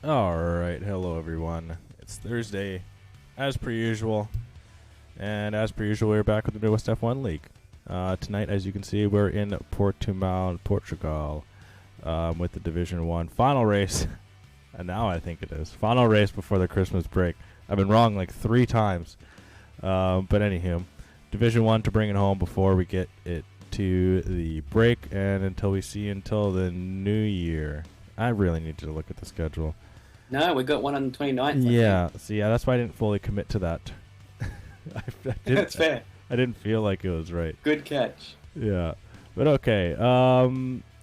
Alright, hello everyone. It's Thursday, as per usual. And as per usual, we're back with the MidWest F1 League. Tonight, as you can see, we're in Portugal, Portugal, with the Division 1 final race. And now I think it is. Final race before the Christmas break. I've been wrong like 3 times. But anywho, Division 1 to bring it home before we get it to the break and until the new year. I really need to look at the schedule. No, we got one on the 29th. Yeah, see, that's why I didn't fully commit to that. That's fair. I didn't feel like it was right. Good catch. Yeah, but okay.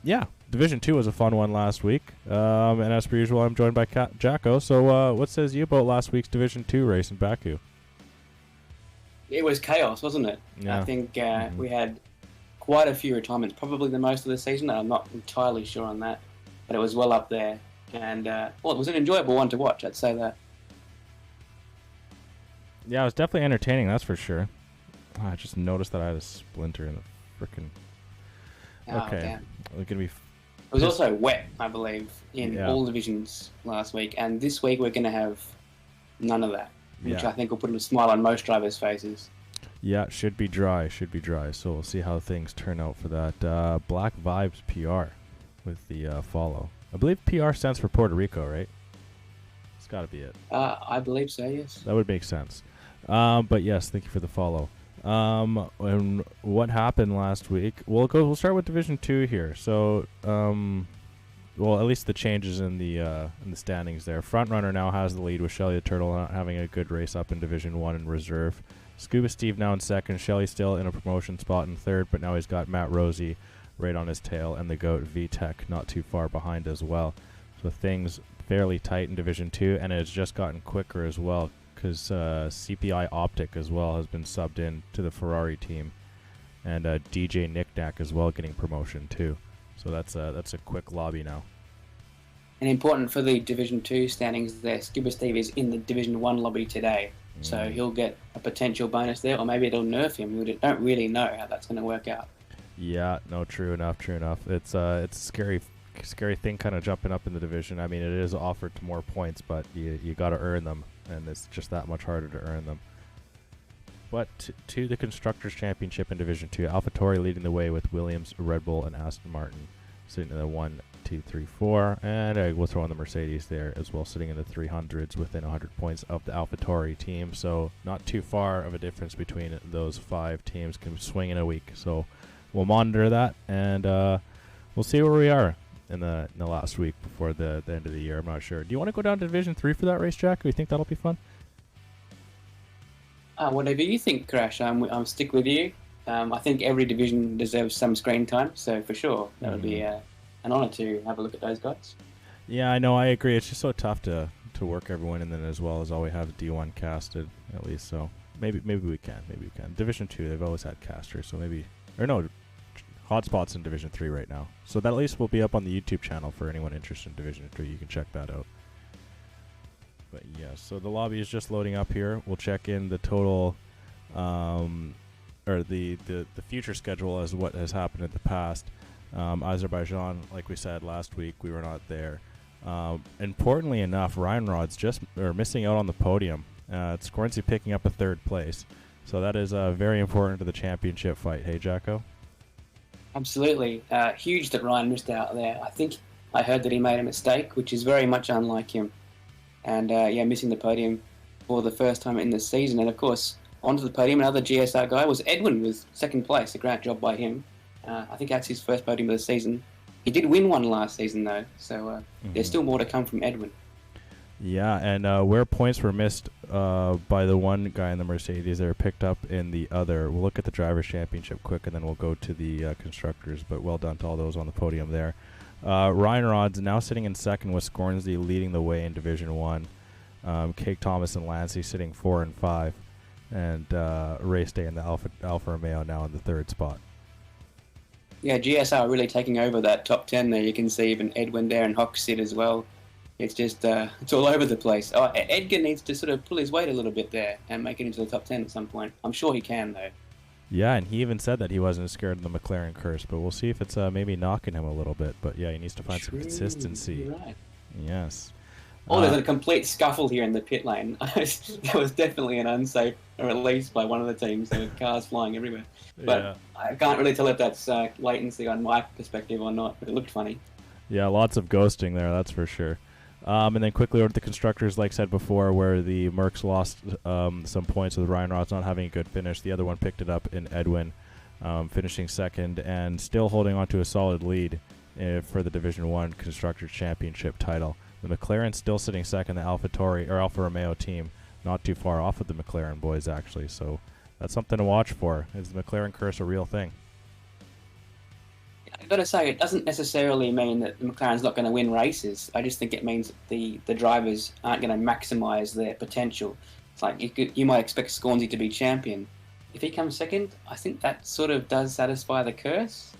Yeah, Division 2 was a fun one last week. And as per usual, I'm joined by Jacko. So what says you about last week's Division 2 race in Baku? It was chaos, wasn't it? Yeah. I think we had quite a few retirements, probably the most of the season. I'm not entirely sure on that, but it was well up there. And, it was an enjoyable one to watch, I'd say that. Yeah, it was definitely entertaining, that's for sure. Oh, I just noticed that I had a splinter in the frickin'... Okay. Damn. We're gonna be... It was also wet, I believe, in all divisions last week. And this week we're going to have none of that, which I think will put a smile on most drivers' faces. Yeah, should be dry. So we'll see how things turn out for that. Black Vibes PR with the follow. I believe PR stands for Puerto Rico, right? It's got to be it. I believe so, yes. That would make sense. But yes, thank you for the follow. And what happened last week? We'll start with Division 2 here. So, well, at least the changes in the standings there. Frontrunner now has the lead with Shelly the Turtle not having a good race up in Division 1 in reserve. Scuba Steve now in second. Shelly still in a promotion spot in third, but now he's got Matt Rosie right on his tail, and the GOAT VTech not too far behind as well. So things fairly tight in Division 2, and it's just gotten quicker as well, because CPI Optic as well has been subbed in to the Ferrari team, and DJ Knickknack as well getting promotion too. So that's a quick lobby now. And important for the Division 2 standings there, Scuba Steve is in the Division 1 lobby today. So he'll get a potential bonus there, or maybe it'll nerf him. We don't really know how that's going to work out. Yeah, no, true enough. It's a scary thing kind of jumping up in the division. I mean, it is offered to more points, but you got to earn them, and it's just that much harder to earn them. But to the Constructors' Championship in Division 2, AlphaTauri leading the way with Williams, Red Bull, and Aston Martin sitting in the 1, 2, 3, 4, and we'll throw in the Mercedes there as well, sitting in the 300s within 100 points of the AlphaTauri team. So not too far of a difference between those 5 teams can swing in a week. So we'll monitor that, and we'll see where we are in the last week before the end of the year. I'm not sure. Do you want to go down to Division 3 for that race, Jack? Do you think that'll be fun? Whatever you think, Crash. I'm stick with you. I think every division deserves some screen time, so for sure that would be an honour to have a look at those guys. Yeah, I know. I agree. It's just so tough to work everyone in then as well as always have D1 casted at least. So maybe we can. Division 2, they've always had casters, so maybe Hotspots in Division 3 right now. So that at least will be up on the YouTube channel for anyone interested in Division 3. You can check that out. But yeah, so the lobby is just loading up here. We'll check in the total, or the future schedule as what has happened in the past. Azerbaijan, like we said last week, we were not there. Importantly enough, Ryan Rod's missing out on the podium. It's Scornsey picking up a 3rd place. So that is very important to the championship fight. Hey, Jacko? Absolutely. Huge that Ryan missed out there. I think I heard that he made a mistake, which is very much unlike him. And, missing the podium for the first time in the season. And, of course, onto the podium, another GSR guy was Edwin with 2nd place. A great job by him. I think that's his first podium of the season. He did win one last season, though. So there's still more to come from Edwin. Yeah, and where points were missed by the one guy in the Mercedes, they were picked up in the other. We'll look at the Drivers' Championship quick, and then we'll go to the Constructors. But well done to all those on the podium there. Ryan Rod's now sitting in 2nd with Scornsey leading the way in Division 1. Cake Thomas and Lancey sitting 4 and 5. And Race Day and the Alfa Romeo now in the 3rd spot. Yeah, GSR really taking over that top 10 there. You can see even Edwin there and Hock sit as well. It's just, it's all over the place. Edgar needs to sort of pull his weight a little bit there and make it into the top 10 at some point. I'm sure he can, though. Yeah, and he even said that he wasn't scared of the McLaren curse, but we'll see if it's maybe knocking him a little bit. But yeah, he needs to find some consistency. Right. Yes. there's a complete scuffle here in the pit lane. There was definitely an unsafe release by one of the teams. There were cars flying everywhere. But I can't really tell if that's latency on my perspective or not, but it looked funny. Yeah, lots of ghosting there, that's for sure. And then quickly over to the constructors, like I said before, where the Mercs lost some points with Ryan Rods not having a good finish. The other one picked it up in Edwin, finishing second and still holding on to a solid lead for the Division 1 Constructors Championship title. The McLaren still sitting second, the Alfa Romeo team, not too far off of the McLaren boys, actually. So that's something to watch for. Is the McLaren curse a real thing? I've got to say, it doesn't necessarily mean that the McLaren's not going to win races. I just think it means that the drivers aren't going to maximise their potential. It's like you might expect Scornsy to be champion. If he comes second, I think that sort of does satisfy the curse.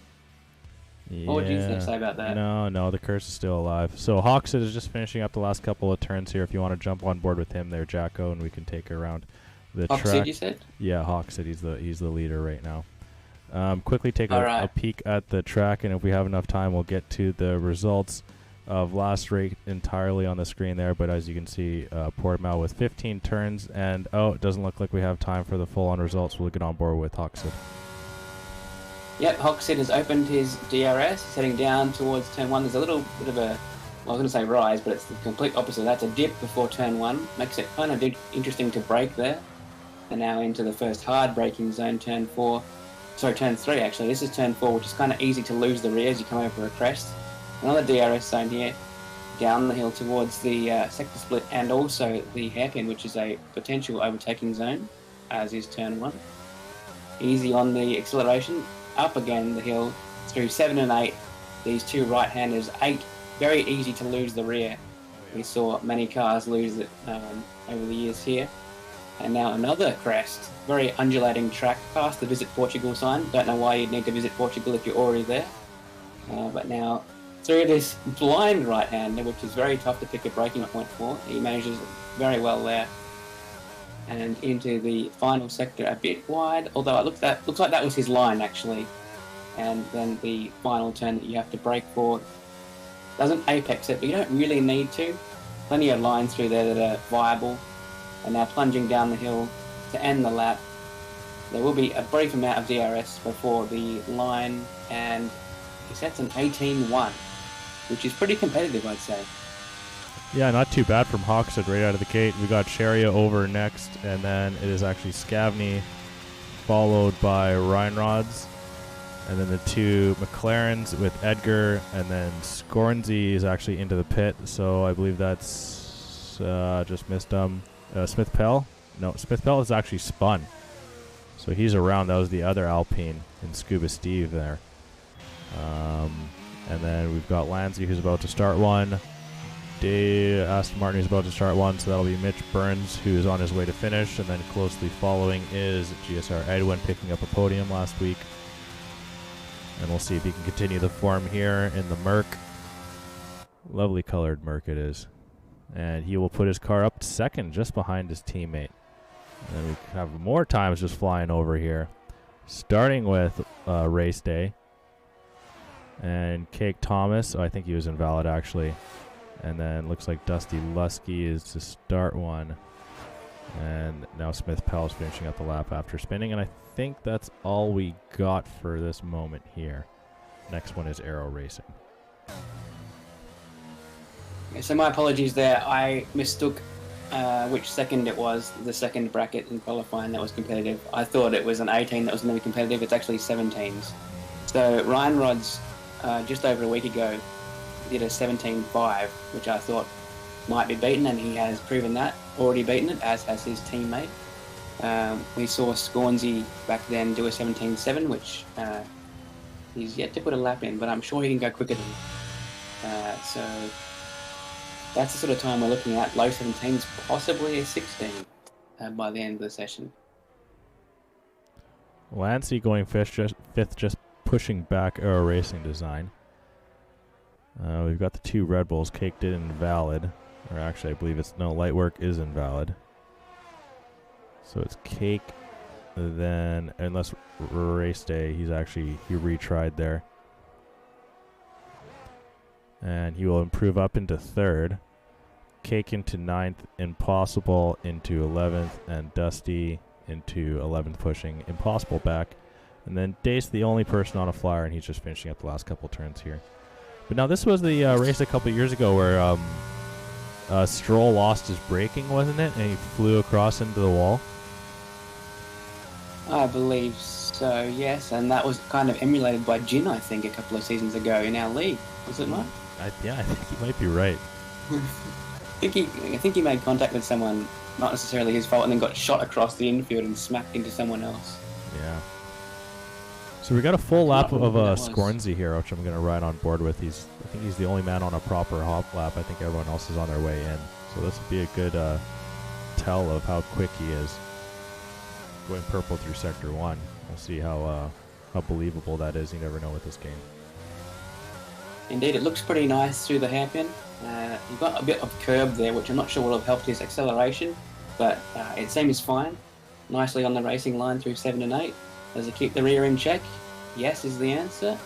Yeah. What would you say about that? No, the curse is still alive. So Hawksit is just finishing up the last couple of turns here. If you want to jump on board with him there, Jacko, and we can take around the track. Hawksit, you said? Yeah, Hawksit. He's the leader right now. Quickly take a peek at the track, and if we have enough time, we'll get to the results of last race entirely on the screen there. But as you can see, Portimao with 15 turns, and it doesn't look like we have time for the full-on results. We'll get on board with Hawksit. Yep, Hawksit has opened his DRS. He's heading down towards turn 1. There's a little bit of a, I was going to say rise, but it's the complete opposite. That's a dip before turn 1. Makes it kind of interesting to brake there. They're now into the first hard braking zone, turn 3 actually. This is turn 4, which is kind of easy to lose the rear as you come over a crest. Another DRS zone here, down the hill towards the sector split and also the hairpin, which is a potential overtaking zone, as is turn 1. Easy on the acceleration, up again the hill through 7 and 8. These two right-handers, 8, very easy to lose the rear. We saw many cars lose it over the years here. And now another crest, very undulating track past the Visit Portugal sign. Don't know why you'd need to visit Portugal if you're already there. But now through this blind right-hander, which is very tough to pick a braking point for. He manages very well there. And into the final sector, a bit wide, although it looks like that was his line actually. And then the final turn that you have to brake for doesn't apex it, but you don't really need to. Plenty of lines through there that are viable. And now plunging down the hill to end the lap. There will be a brief amount of DRS before the line, and he sets an 18-1, which is pretty competitive, I'd say. Yeah, not too bad from Hawksit right out of the gate. We got Sharia over next, and then it is actually Scavney, followed by Reinrods, and then the two McLarens with Edgar, and then Scornsy is actually into the pit, so I believe that's just missed Smith Pell? No, Smith Pell is actually spun. So he's around. That was the other Alpine in Scuba Steve there. And then we've got Lansey who's about to start one. Aston Martin who's about to start one. So that'll be Mitch Burns who's on his way to finish. And then closely following is GSR Edwin picking up a podium last week. And we'll see if he can continue the form here in the Merc. Lovely colored Merc it is. And he will put his car up second just behind his teammate. And then we have more times just flying over here. Starting with race day. And Cake Thomas, I think he was invalid actually. And then looks like Dusty Lusky is to start one. And now Smith Pell is finishing up the lap after spinning. And I think that's all we got for this moment here. Next one is Aero Racing. So my apologies there. I mistook which second it was, the second bracket in qualifying that was competitive. I thought it was an 18 that was going to be competitive. It's actually 17s. So Ryan Rods, just over a week ago, did a 17.5, which I thought might be beaten, and he has proven that, already beaten it, as has his teammate. We saw Scornsy back then do a 17.7, which he's yet to put a lap in, but I'm sure he can go quicker than so that's the sort of time we're looking at. Low 17s, possibly a 16 by the end of the session. Lansey going fifth, just pushing back Aero Racing design. We've got the two Red Bulls. Cake did invalid. Or actually, I believe Lightwork is invalid. So it's Cake, then, unless race day, he retried there. And he will improve up into third. Cake into 9th, Impossible into 11th, and Dusty into 11th, pushing Impossible back. And then Dace, the only person on a flyer, and he's just finishing up the last couple turns here. But now this was the race a couple years ago where Stroll lost his braking, wasn't it? And he flew across into the wall. I believe so, yes. And that was kind of emulated by Jin, I think, a couple of seasons ago in our league. Was it, Mike? I think you might be right. I think he made contact with someone, not necessarily his fault, and then got shot across the infield and smacked into someone else. Yeah. So we got a full lap of Scornsy here, which I'm going to ride on board with. I think he's the only man on a proper hop lap. I think everyone else is on their way in. So this would be a good tell of how quick he is. Going purple through Sector 1. We'll see how believable that is. You never know with this game. Indeed, it looks pretty nice through the hairpin. You've got a bit of curb there, which I'm not sure will have helped his acceleration, but it seems fine. Nicely on the racing line through 7 and 8. Does it keep the rear in check? Yes is the answer.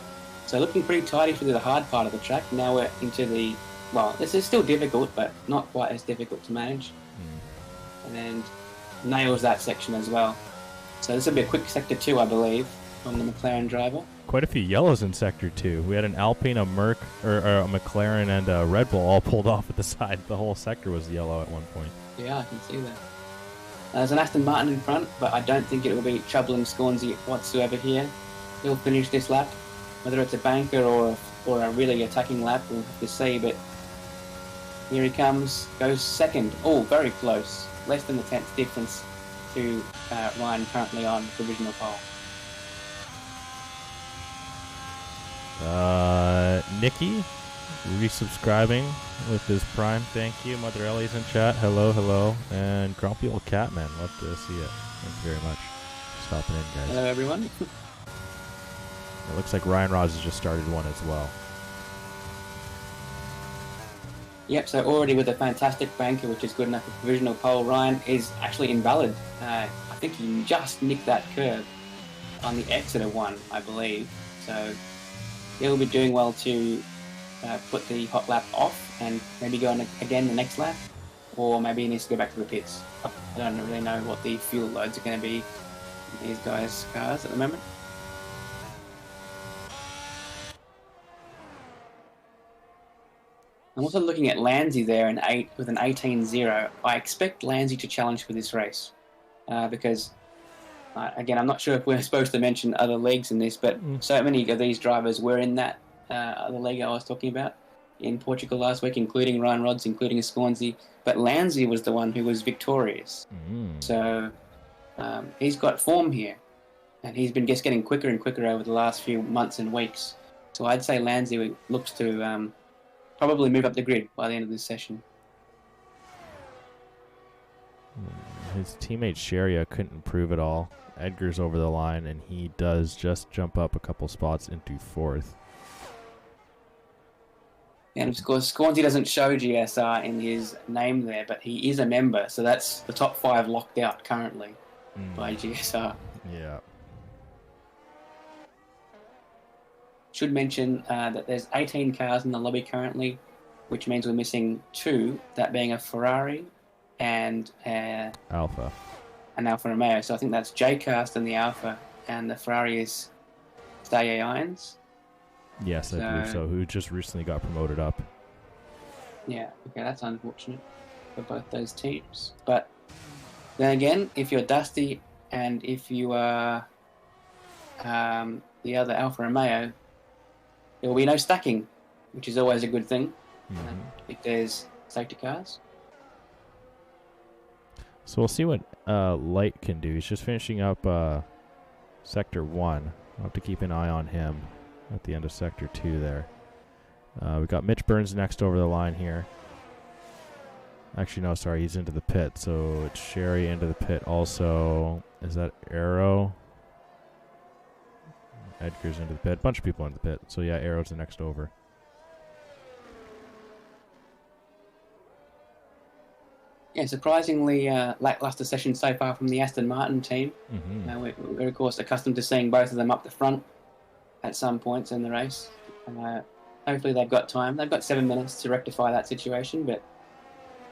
So looking pretty tidy through the hard part of the track. Now we're into the, well, this is still difficult, but not quite as difficult to manage. And then nails that section as well. So this will be a quick Sector 2, I believe, from the McLaren driver. Quite a few yellows in Sector 2. We had an Alpine, a Merc, or a McLaren, and a Red Bull all pulled off at the side. The whole sector was yellow at one point. Yeah, I can see that. There's an Aston Martin in front, but I don't think it will be troubling Scornsy whatsoever here. He'll finish this lap. Whether it's a banker or a really attacking lap, we'll have to see, but here he comes, goes second. Oh, very close. Less than the 10th difference to Ryan, currently on provisional pole. Nikki resubscribing with his Prime. Thank you. Mother Ellie's in chat. Hello. And Grumpy Old Catman. Love to see it. Thank you very much for stopping in, guys. Hello, everyone. It looks like Ryan Ross has just started one as well. Yep, so already with a fantastic banker, which is good enough for provisional pole, Ryan is actually invalid. I think he just nicked that curve on the exit of one, I believe. So he'll be doing well to put the hot lap off and maybe go on again the next lap, or maybe he needs to go back to the pits. I don't really know what the fuel loads are going to be in these guys' cars at the moment. I'm also looking at Lanzi there with an 18-0. I expect Lanzi to challenge for this race because, again, I'm not sure if we're supposed to mention other leagues in this, but so many of these drivers were in that other league I was talking about in Portugal last week, including Ryan Rodds, including Scornsy. But Lanzi was the one who was victorious. So he's got form here, and he's been just getting quicker and quicker over the last few months and weeks. So I'd say Lanzi looks to probably move up the grid by the end of this session. His teammate Sharia couldn't improve at all. Edgar's over the line, and he does just jump up a couple spots into 4th. And of course, Scornsy doesn't show GSR in his name there, but he is a member, so that's the top 5 locked out currently by GSR. Yeah. Should mention that there's 18 cars in the lobby currently, which means we're missing 2, that being a Ferrari and an Alpha Romeo. So I think that's J-Cast and the Alpha, and the Ferrari is Stay Irons. Yes, I believe so. Who just recently got promoted up. Yeah, okay, that's unfortunate for both those teams. But then again, if you're Dusty and if you are the other Alfa Romeo, there will be no stacking, which is always a good thing if there's safety cars. So we'll see what Light can do. He's just finishing up Sector 1. I'll have to keep an eye on him at the end of Sector 2 there. We've got Mitch Burns next over the line here. Actually, no, sorry, he's into the pit. So it's Sherry into the pit also. Is that Arrow? Edgar's into the pit. A bunch of people into the pit. So yeah, Arrow's the next over. Yeah, surprisingly lackluster session so far from the Aston Martin team. We're of course accustomed to seeing both of them up the front at some points in the race. Hopefully they've got time. They've got 7 minutes to rectify that situation, but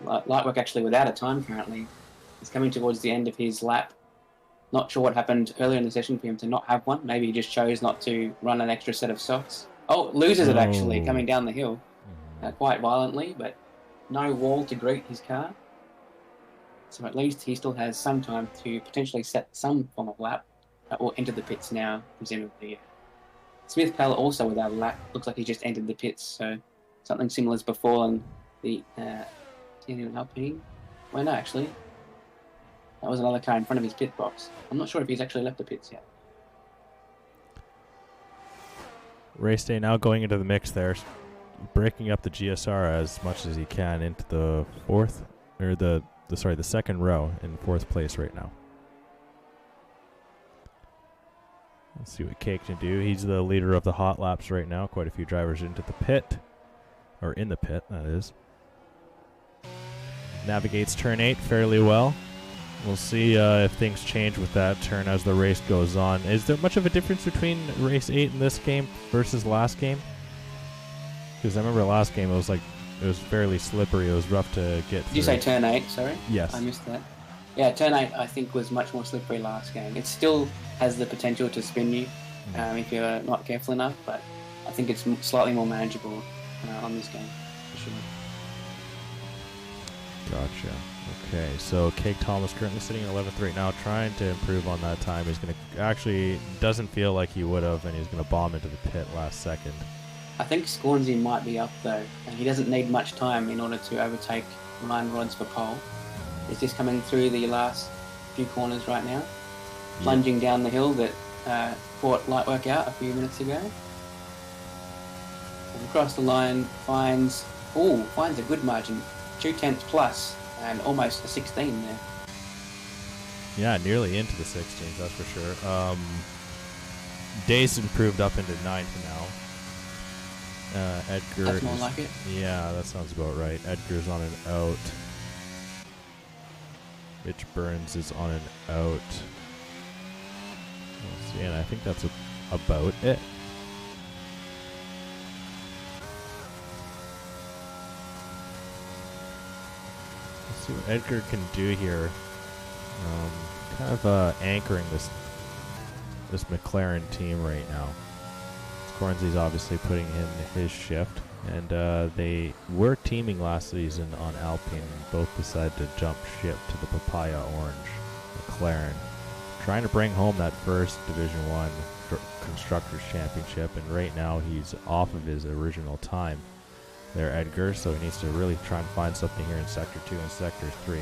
light work actually without a time currently. He's coming towards the end of his lap. Not sure what happened earlier in the session for him to not have one. Maybe he just chose not to run an extra set of softs. Oh, loses it actually, coming down the hill quite violently, but no wall to greet his car. So at least he still has some time to potentially set some form of lap or enter the pits now, presumably. Smith Pell also without a lap. Looks like he just entered the pits, so something similar has befallen the Alpine. Well, no, actually. That was another car in front of his pit box. I'm not sure if he's actually left the pits yet. Race day now going into the mix there, breaking up the GSR as much as he can into the the second row in fourth place right now. Let's see what Cake can do. He's the leader of the hot laps right now. Quite a few drivers into the pit, or in the pit, that is. Navigates turn 8 fairly well. We'll see if things change with that turn as the race goes on. Is there much of a difference between race 8 in this game versus last game? Because I remember last game it was fairly slippery. It was rough to get through. Did you say turn 8? Sorry? Yes. I missed that. Yeah, turn 8 I think was much more slippery last game. It still has the potential to spin you if you're not careful enough, but I think it's slightly more manageable on this game, for sure. Gotcha. Okay, so Cake Thomas currently sitting in 11th right now, trying to improve on that time. He's going to actually doesn't feel like he would have, and he's going to bomb into the pit last second. I think Scornsy might be up though, and he doesn't need much time in order to overtake Ryan Rods for pole. He's just coming through the last few corners right now, plunging down the hill that caught light work out a few minutes ago. And across the line finds a good margin, 2/10 plus, and almost a 16 there. Yeah, nearly into the 16s, that's for sure. Days improved up into 9th now. Edgar. That's more like it. Yeah, that sounds about right. Edgar's on an out. Rich Burns is on an out. Let's see, and I think that's about it. Let's see what Edgar can do here. Kind of anchoring this McLaren team right now. Cornsy's obviously putting in his shift, and they were teaming last season on Alpine. Both decided to jump ship to the Papaya Orange McLaren, trying to bring home that first Division 1 Constructors Championship, and right now he's off of his original time there, Edgar, so he needs to really try and find something here in Sector 2 and Sector 3.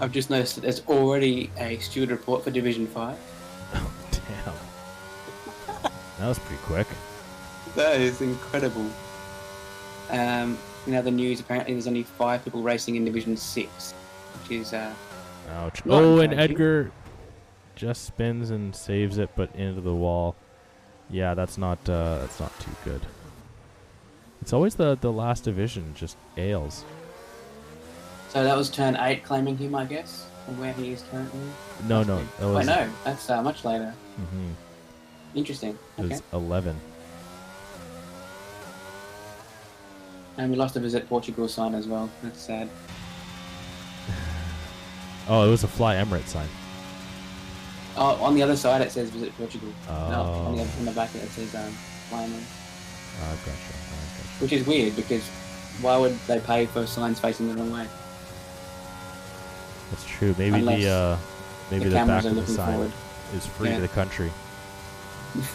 I've just noticed that there's already a steward report for Division 5. Oh, damn. That was pretty quick. That is incredible. In other news, apparently there's only 5 people racing in Division 6, which is... Ouch. Oh, and Edgar just spins and saves it, but into the wall. Yeah, that's not too good. It's always the last division just ails. So that was turn 8 claiming him, I guess, from where he is currently? No. That was, wait, no, that's much later. Mm-hmm. Interesting. It was 11. And we lost a Visit Portugal sign as well. That's sad. Oh, it was a Fly Emirates sign. Oh, on the other side it says Visit Portugal. Oh. No, on the back it says Fly Emirates. Oh, gotcha. Which is weird, because why would they pay for signs facing the wrong way? That's true. Maybe the back of the sign forward is free to the country. Let's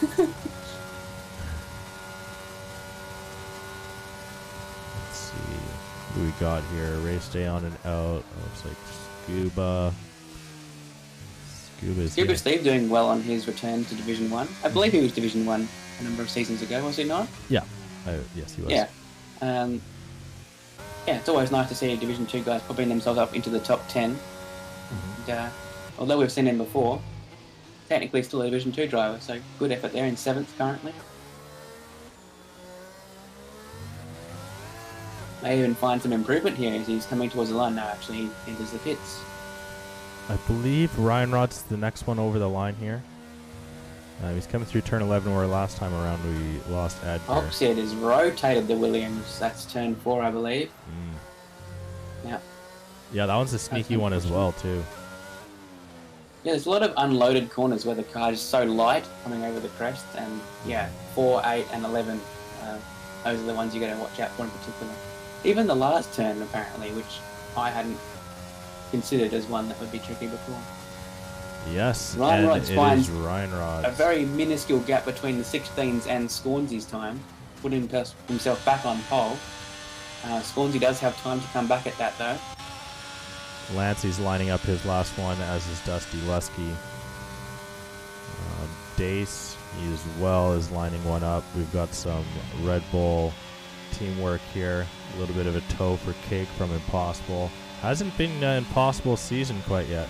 see who we got here. Race day on and out. Looks like Scuba. Scuba Steve doing well on his return to Division 1. I believe he was Division 1 a number of seasons ago, was he not? Yeah. Yes, he was. Yeah. It's always nice to see Division 2 guys popping themselves up into the top 10. Mm-hmm. And, although we've seen him before, technically still a Division 2 driver, so good effort there in 7th currently. May even find some improvement here as he's coming towards the line now. Actually, he enters the pits. I believe Ryan Rod's the next one over the line here. He's coming through turn 11, where last time around we lost Edgar. Oxhead has rotated the Williams. That's turn 4, I believe. Yeah. Yeah, that one's a sneaky one as well, too. Yeah, there's a lot of unloaded corners where the car is so light coming over the crest, and yeah, 4, 8, and 11. Those are the ones you got to watch out for in particular. Even the last turn, apparently, which I hadn't considered as one that would be tricky before. Yes, Ryan Rods finds Ryan Rods. a very minuscule gap between the 16s and Scornsy's time, putting himself back on pole. Scornsy does have time to come back at that, though. Lancey's lining up his last one, as is Dusty Lusky. Dace, he as well is lining one up. We've got some Red Bull teamwork here. A little bit of a tow for Cake from Impossible. Hasn't been an Impossible season quite yet.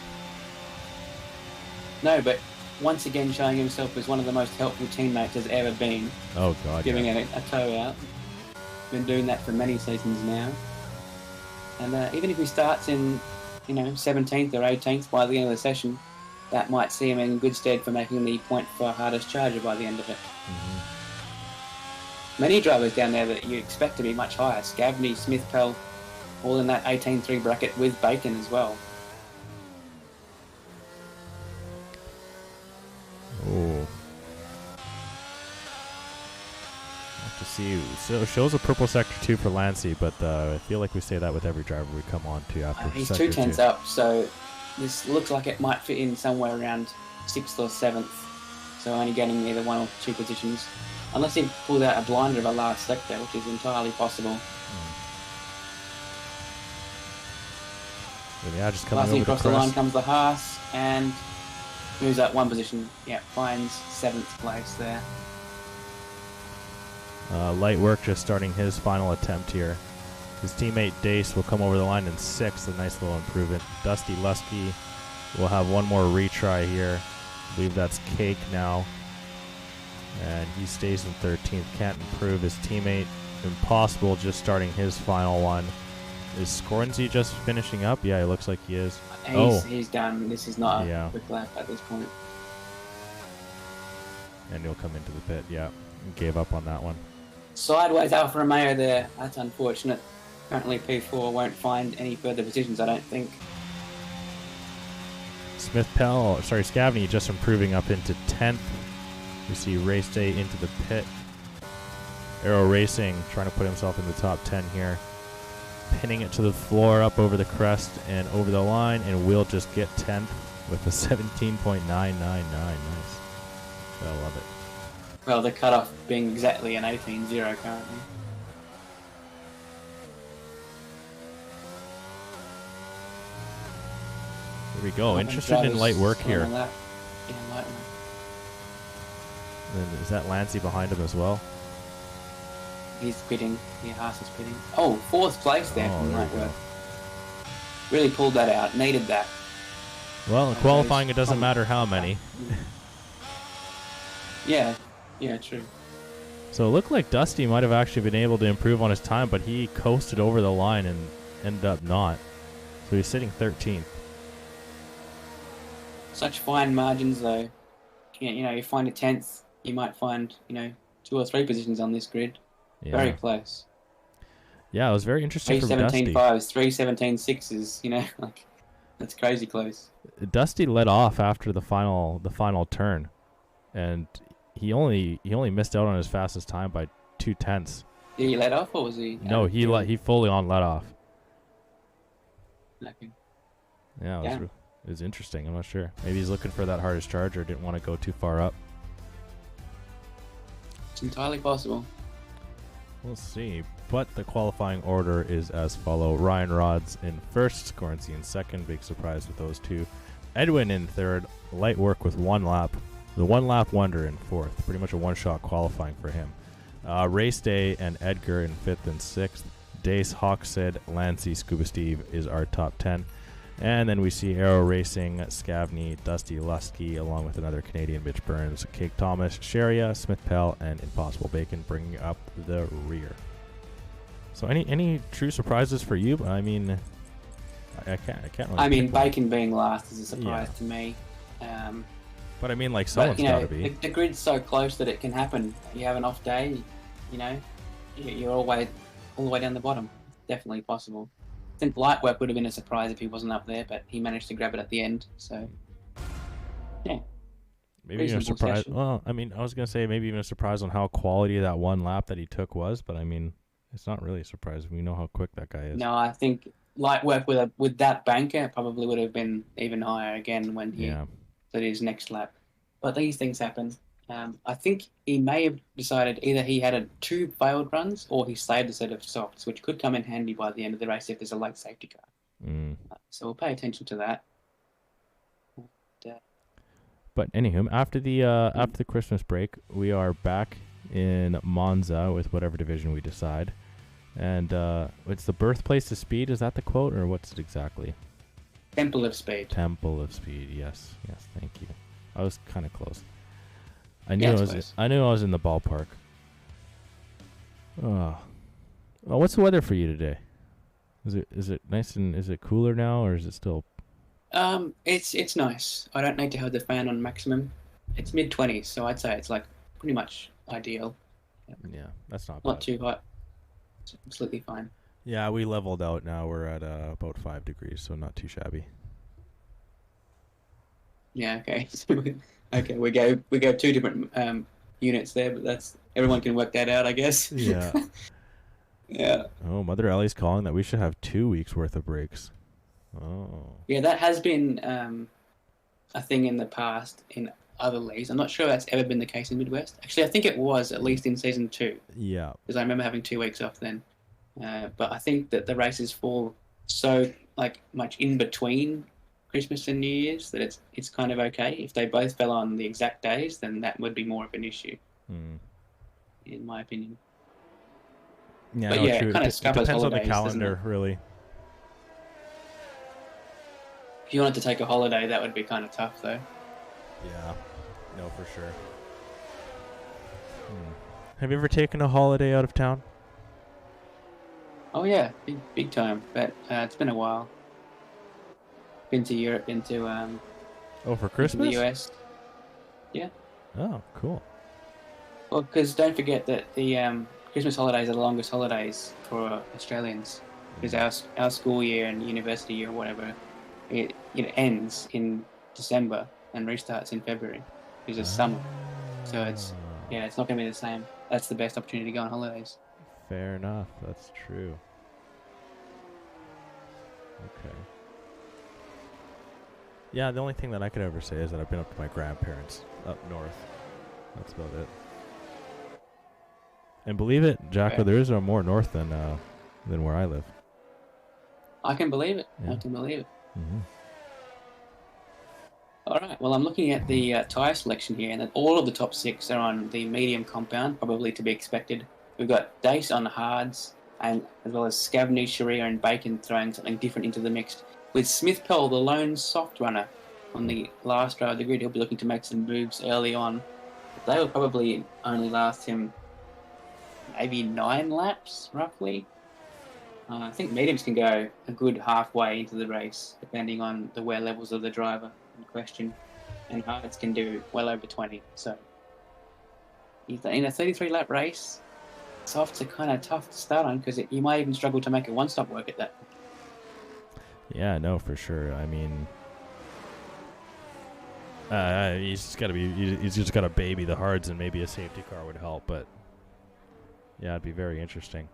No, but once again showing himself as one of the most helpful teammates has ever been. Oh, God. Giving a tow out. Been doing that for many seasons now. And even if he starts in, 17th or 18th by the end of the session, that might see him in good stead for making the point for hardest charger by the end of it. Many drivers down there that you expect to be much higher. Scavney, Smith, Pell, all in that 18-3 bracket with Bacon as well. Oh. Have to see. So it shows a purple sector 2 for Lancey, but I feel like we say that with every driver we come on to after He's sector 2 tenths 2. up, so this looks like it might fit in somewhere around 6th or 7th. So only getting either 1 or 2 positions. Unless he pulled out a blinder of a last sector, which is entirely possible. Yeah, just coming Lastly, over across the the line crest. comes the Haas, and moves up 1 position. Yeah, finds 7th place there. Light Work just starting his final attempt here. His teammate Dace will come over the line in 6th, a nice little improvement. Dusty Lusky will have one more retry here. I believe that's Cake now. And he stays in 13th, can't improve. His teammate Impossible just starting his final one. Is Scornsy just finishing up? Yeah, it looks like he is. He's done. This is not a quick lap at this point. And he'll come into the pit, yeah. Gave up on that one. Sideways Alfa Romeo there. That's unfortunate. Currently P4 won't find any further positions, I don't think. Scavney just improving up into 10th. We see Race Day into the pit. Aero Racing trying to put himself in the top 10 here. Pinning it to the floor, up over the crest and over the line, and we'll just get 10th with a 17.999. Nice. I love it. Well, the cutoff being exactly an 18.0 currently. Here we go. Interested in Light Work here. Yeah, Light Work. And is that Lancey behind him as well? He's pitting. Yeah, Haas is pitting. Oh, 4th place there from Light Work. Really pulled that out. Needed that. Well, in qualifying, it doesn't matter how many. Yeah, true. So it looked like Dusty might have actually been able to improve on his time, but he coasted over the line and ended up not. So he's sitting 13th. Such fine margins, though. You find a 10th, you might find, 2 or 3 positions on this grid. Yeah. Very close. Yeah, it was very interesting from Dusty. 3:17.5s, 3:17.6s, that's crazy close. Dusty led off after the final turn, and he only missed out on his fastest time by 2 tenths. Did he let off, or was he? No, he fully on let off. Okay. Yeah, it was interesting. I'm not sure. Maybe he's looking for that hardest charger. Didn't want to go too far up. It's entirely possible. We'll see. But the qualifying order is as follow. Ryan Rods in 1st, Scornsy in 2nd. Big surprise with those 2. Edwin in 3rd. Light Work with 1 lap. The 1 lap wonder in 4th. Pretty much a one-shot qualifying for him. Race Day and Edgar in 5th and 6th. Dace, Hawksid, Lancey, Scuba Steve is our top 10. And then we see Aero Racing, Scavney, Dusty Lusky, along with another Canadian, Mitch Burns, Cake Thomas, Sharia, Smith Pell, and Impossible Bacon bringing up the rear. So any true surprises for you? I mean, I can't really pick one. Bacon being last is a surprise to me. But I mean, like, But someone's got to be. the grid's so close that it can happen. You have an off day, you know, you're all the way down the bottom. Definitely possible. I think light work would have been a surprise if he wasn't up there, but he managed to grab it at the end. So, yeah. Maybe even a surprise. Session. Well, I mean, I was gonna say maybe even a surprise on how quality that one lap that he took was, but I mean, it's not really a surprise. We know how quick that guy is. No, I think light work with that banker probably would have been even higher again when he did his next lap. But these things happen. I think he may have decided either he had two failed runs or he saved a set of softs, which could come in handy by the end of the race if there's a late safety car. So we'll pay attention to that. But anywho, after the Christmas break, we are back in Monza with whatever division we decide, and it's the birthplace of speed. Is that the quote, or what's it exactly? Temple of Speed. Temple of Speed. Yes, thank you. I was kind of close. I knew I was in the ballpark. Oh, what's the weather for you today? Is it nice and is it cooler now, or is it still? It's nice. I don't need to have the fan on maximum. It's mid-20s, so I'd say it's like pretty much ideal. Yeah, that's not bad. Not too hot. It's absolutely fine. Yeah, we leveled out now. We're at about 5 degrees, so not too shabby. Yeah, okay. Okay, we go two different units there, but everyone can work that out, I guess. Yeah. Yeah. Oh, Mother Ellie's calling that we should have 2 weeks worth of breaks. Oh. Yeah, that has been a thing in the past in other leagues. I'm not sure that's ever been the case in MidWest. Actually, I think it was, at least in Season 2. Yeah. Because I remember having 2 weeks off then. But I think that the races fall so much in between Christmas and New Year's that it's kind of okay. If they both fell on the exact days, then that would be more of an issue, in my opinion. Yeah, but true. It kind of depends holidays, on the calendar, really. If you wanted to take a holiday, that would be kind of tough, though. Yeah, no, for sure. Have you ever taken a holiday out of town? Oh yeah, big time. But it's been a while. Been to Europe, been to for Christmas? the US. Yeah. Oh, cool. Well, because don't forget that the Christmas holidays are the longest holidays for Australians. Because our school year and university year or whatever, it ends in December and restarts in February because it's summer. So it's not going to be the same. That's the best opportunity to go on holidays. Fair enough. That's true. Okay. Yeah, the only thing that I could ever say is that I've been up to my grandparents up north. That's about it. And believe it, Jacko, there is more north than where I live. I can believe it. Yeah. I can believe it. Mm-hmm. All right. Well, I'm looking at the tyre selection here, and that all of the top 6 are on the medium compound, probably to be expected. We've got Dace on the hards, and as well as Scavney, Sharia, and Bacon throwing something different into the mix. With Smith Pell, the lone soft runner, on the last row of the grid, he'll be looking to make some moves early on. They will probably only last him maybe 9 laps, roughly. I think mediums can go a good halfway into the race, depending on the wear levels of the driver in question. And hards can do well over 20. So, in a 33-lap race, softs are kind of tough to start on because you might even struggle to make a one-stop work at that. Yeah, no, for sure. I mean, he's just got to baby the hards, and maybe a safety car would help. But yeah, it'd be very interesting.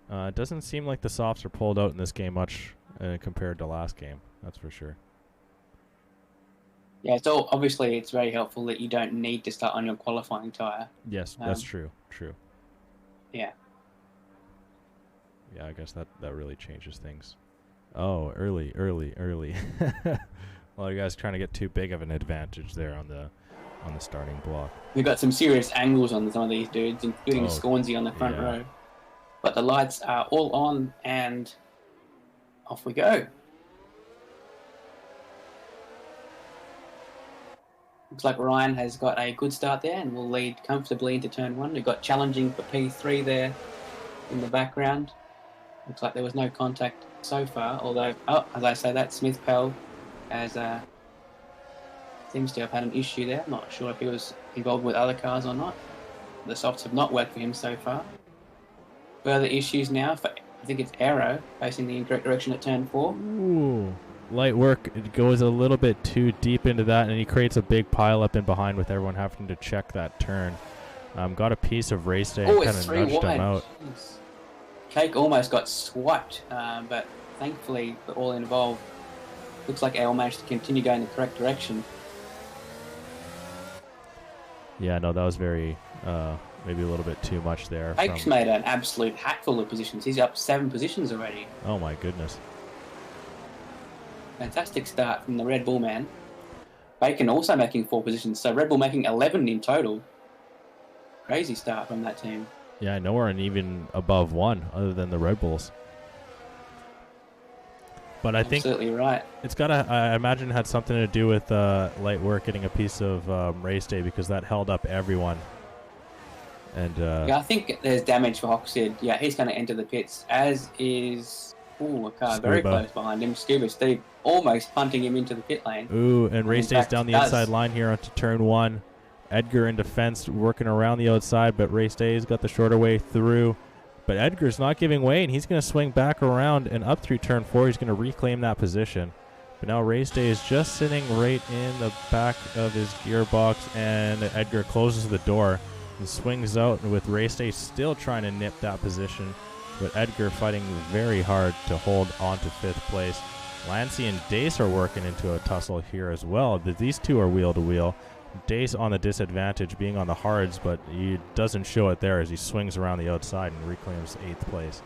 It doesn't seem like the softs are pulled out in this game much compared to last game. That's for sure. Yeah, obviously it's very helpful that you don't need to start on your qualifying tyre. Yes, that's true. True. Yeah. Yeah, I guess that really changes things. Oh, early. Well, you guys trying to get too big of an advantage there on the starting block. We've got some serious angles on some of these dudes, including Scornsey on the front row. But the lights are all on, and off we go. Looks like Ryan has got a good start there and will lead comfortably into turn 1. We've got challenging for P3 there in the background. Looks like there was no contact so far, although, as I say that, Smith Pell has seems to have had an issue there. I'm not sure if he was involved with other cars or not. The softs have not worked for him so far. Further issues now for, I think it's Aero, facing the incorrect direction at turn 4. Ooh. Light work. It goes a little bit too deep into that, and he creates a big pile up in behind with everyone having to check that turn. Got a piece of race day and kind of nudged him out. Jeez. Cake almost got swiped, but thankfully for all involved, looks like Al managed to continue going the correct direction. Yeah, no, that was very, maybe a little bit too much there. Cake's made an absolute hatful of positions. He's up 7 positions already. Oh my goodness. Fantastic start from the Red Bull man. Bacon also making 4 positions, so Red Bull making 11 in total. Crazy start from that team. Yeah, nowhere and even above 1 other than the Red Bulls. But I think absolutely right. It's got to, I imagine, had something to do with light work getting a piece of race day, because that held up everyone. And yeah, I think there's damage for Hoxid. Yeah, he's going to enter the pits, as is a car Scuba. very close behind him. Scuba Steve almost punting him into the pit lane. Ooh, and race day's down the inside line here onto turn 1. Edgar in defense working around the outside, but Race Day's got the shorter way through. But Edgar's not giving way, and he's going to swing back around and up through turn 4. He's going to reclaim that position. But now Race Day is just sitting right in the back of his gearbox, and Edgar closes the door and swings out, with Race Day still trying to nip that position. But Edgar fighting very hard to hold on to 5th place. Lancy and Dace are working into a tussle here as well. These two are wheel to wheel. Dace on the disadvantage, being on the hards, but he doesn't show it there as he swings around the outside and reclaims 8th place.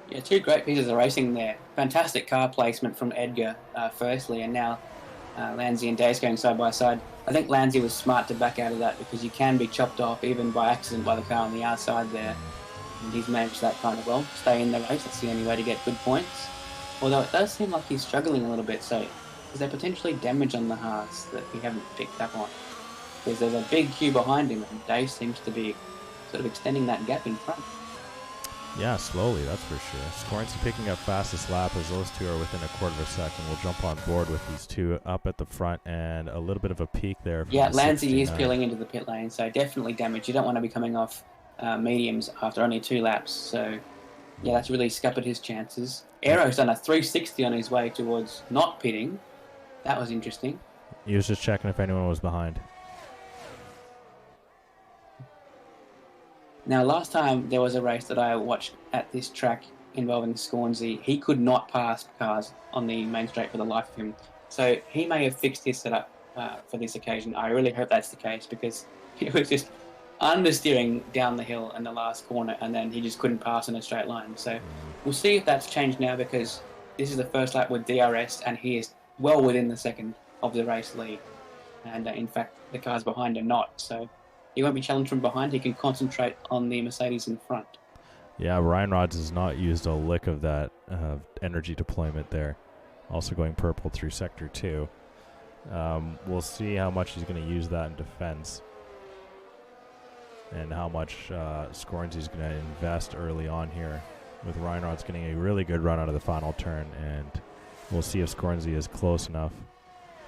Yeah, 2 great pieces of racing there. Fantastic car placement from Edgar, firstly, and now Lanzy and Dace going side by side. I think Lanzy was smart to back out of that, because you can be chopped off even by accident by the car on the outside there. And he's managed that kind of well. Stay in the race, that's the only way to get good points. Although it does seem like he's struggling a little bit, so is there potentially damage on the hards that we haven't picked up on? Because there's a big queue behind him, and Dave seems to be sort of extending that gap in front. Yeah, slowly, that's for sure. Scornsy picking up fastest lap, as those two are within a quarter of a second. We'll jump on board with these two up at the front, and a little bit of a peak there. Yeah, Lancy is peeling into the pit lane, so definitely damage. You don't want to be coming off mediums after only 2 laps, so yeah, that's really scuppered his chances. Aero's done a 360 on his way towards not pitting. That was interesting. He was just checking if anyone was behind. Now, last time there was a race that I watched at this track involving Scornsy, he could not pass cars on the main straight for the life of him. So he may have fixed his setup for this occasion. I really hope that's the case, because he was just understeering down the hill in the last corner, and then he just couldn't pass in a straight line. So we'll see if that's changed now, because this is the first lap with DRS, and he is well within the second of the race lead. And in fact, the cars behind are not. So he won't be challenged from behind. He can concentrate on the Mercedes in front. Yeah, Ryan Rods has not used a lick of that energy deployment there. Also going purple through Sector 2. We'll see how much he's going to use that in defense, and how much Scornsy's going to invest early on here, with Ryan Rods getting a really good run out of the final turn, and we'll see if Scornsy is close enough.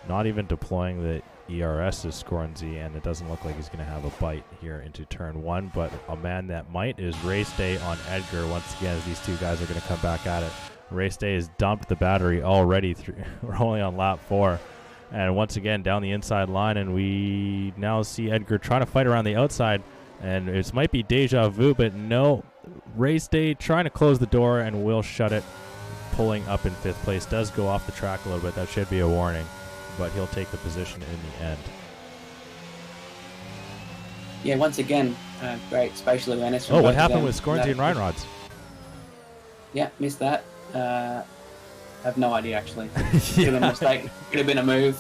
Not even deploying the ERS is Scornsy, and it doesn't look like he's going to have a bite here into turn 1, but a man that might is Race Day on Edgar once again, as these two guys are going to come back at it. Race Day has dumped the battery already. We're only on lap 4. And once again, down the inside line, and we now see Edgar trying to fight around the outside, and it might be deja vu, but no. Race Day trying to close the door and will shut it, pulling up in 5th place. Does go off the track a little bit. That should be a warning, but he'll take the position in the end. Yeah, once again, great spatial awareness. Oh, what happened with Scornsy and Ryan Rods? Yeah, missed that. I have no idea, actually. Could have been a mistake. Could have been a move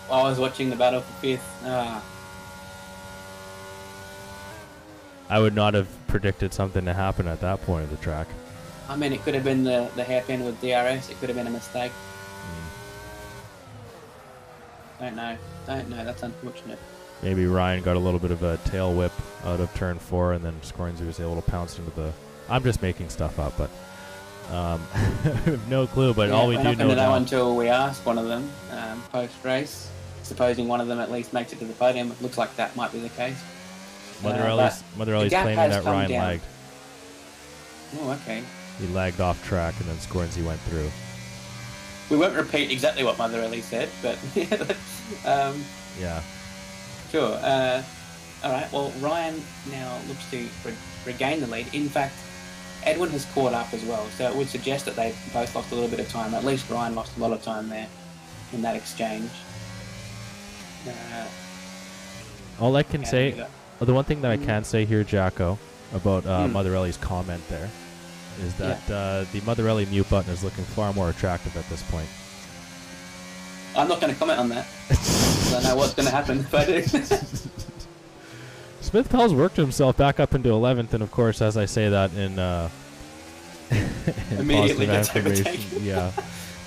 while I was watching the battle for 5th. I would not have predicted something to happen at that point of the track. I mean, it could have been the hairpin with DRS. It could have been a mistake. Don't know. That's unfortunate. Maybe Ryan got a little bit of a tail whip out of turn 4, and then Scornsy was able to pounce into the... I'm just making stuff up, but no clue. But all we do know now... now... until we ask one of them post-race. supposing one of them at least makes it to the podium. It looks like that might be the case. Motherelli's claiming that Ryan lagged. Oh, okay. He lagged off track, and then Scornsey went through. We won't repeat exactly what Motherelli said, but yeah. Sure. All right. Well, Ryan now looks to regain the lead. In fact, Edwin has caught up as well, so it would suggest that they both lost a little bit of time. At least Ryan lost a lot of time there in that exchange. All I can say, the one thing that I can say here, Jacko, about Motherelli's comment there, is that the Motherelli mute button is looking far more attractive at this point. I'm not going to comment on that. I don't know what's going to happen if I do. Smith Pell's worked himself back up into 11th, and of course, as I say that in immediately gets overtaken. Yeah,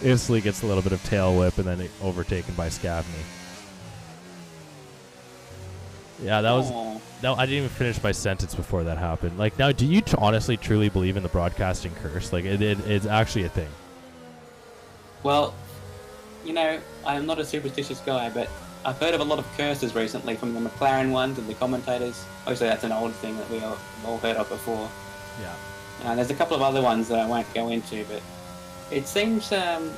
instantly gets a little bit of tail whip, and then overtaken by Scavney. Yeah, that was. No, I didn't even finish my sentence before that happened. Like, now, do you honestly, truly believe in the broadcasting curse? Like, it's actually a thing. Well, you know, I'm not a superstitious guy, but I've heard of a lot of curses recently from the McLaren ones and the commentators. Obviously, that's an old thing that we all heard of before. Yeah. And there's a couple of other ones that I won't go into, but it seems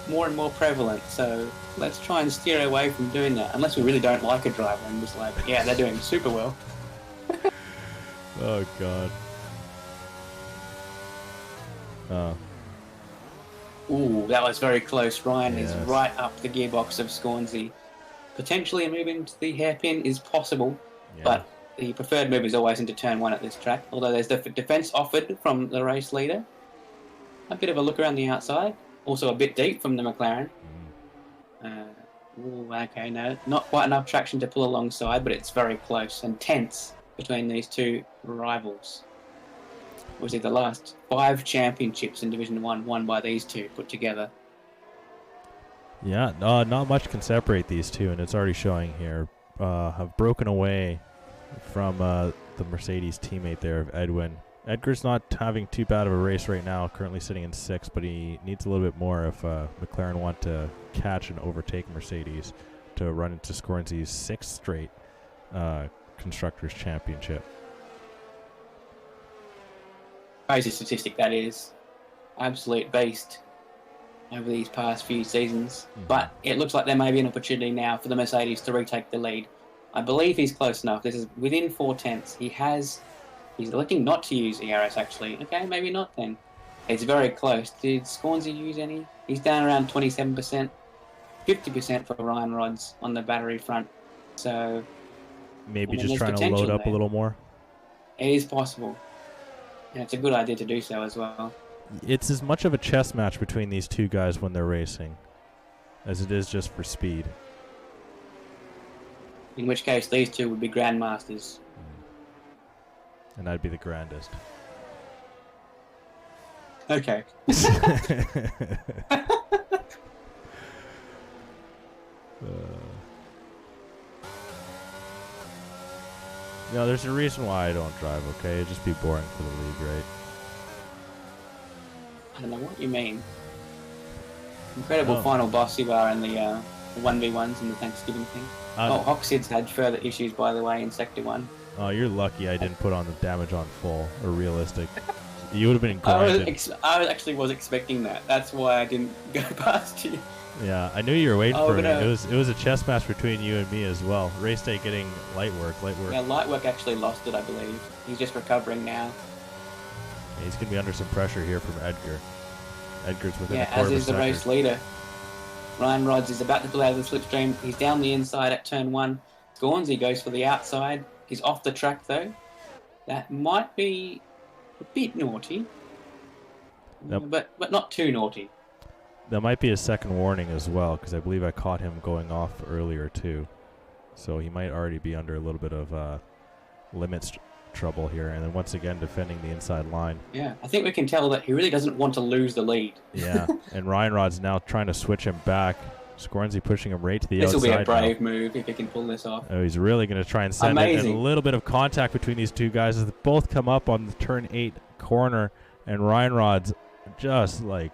more and more prevalent. So let's try and steer away from doing that, unless we really don't like a driver and just like, yeah, they're doing super well. Oh, God. Ooh, that was very close. Ryan is right up the gearbox of Scornsey. Potentially a move into the hairpin is possible, but the preferred move is always into turn 1 at this track, although there's the defence offered from the race leader. A bit of a look around the outside, also a bit deep from the McLaren. Okay, no, not quite enough traction to pull alongside, but it's very close and tense between these two rivals. Was it the last 5 championships in Division 1 won by these two put together? Yeah, not much can separate these two, and it's already showing here. Have broken away from the Mercedes teammate there of Edwin. Edgar's not having too bad of a race right now, currently sitting in 6th, but he needs a little bit more if McLaren want to catch and overtake Mercedes to run into Scornsey's 6th straight Constructors' Championship. Crazy statistic that is. Absolute beast over these past few seasons. But it looks like there may be an opportunity now for the Mercedes to retake the lead. I believe he's close enough. This is within 4 tenths. He's electing not to use ERS, actually. Okay, maybe not then. It's very close. Did Scornsey use any? He's down around 27%. 50% for Ryan Rods on the battery front. So maybe just trying to load up a little more. It is possible. And it's a good idea to do so as well. It's as much of a chess match between these two guys when they're racing as it is just for speed. In which case, these two would be grandmasters. And I'd be the grandest. Okay. No, there's a reason why I don't drive, okay? It'd just be boring for the league, right? I don't know what you mean. Incredible final boss you are in the 1v1s in the Thanksgiving thing. Hoxid's had further issues, by the way, in Sector 1. Oh, you're lucky I didn't put on the damage on full or realistic. You would have been grinding. I actually was expecting that. That's why I didn't go past you. Yeah, I knew you were waiting for me. It was a chess match between you and me as well. Race day getting light work. Yeah, light work actually lost it, I believe. He's just recovering now. Yeah, he's going to be under some pressure here from Edgar. Edgar's within a quarter as of a is the second. race leader. Ryan Rods is about to pull out of the slipstream. He's down the inside at turn 1. Scornsey goes for the outside. He's off the track though. That might be a bit naughty, but not too naughty. That might be a second warning as well, because I believe I caught him going off earlier too. So he might already be under a little bit of limits trouble here, and then once again defending the inside line. Yeah, I think we can tell that he really doesn't want to lose the lead. Yeah, and Ryan Rod's now trying to switch him back. Scornsey pushing him right to the outside. This will be a brave move if he can pull this off. Oh, he's really going to try and send it. And a little bit of contact between these two guys as they both come up on the turn 8 corner, and Ryan Rod's just like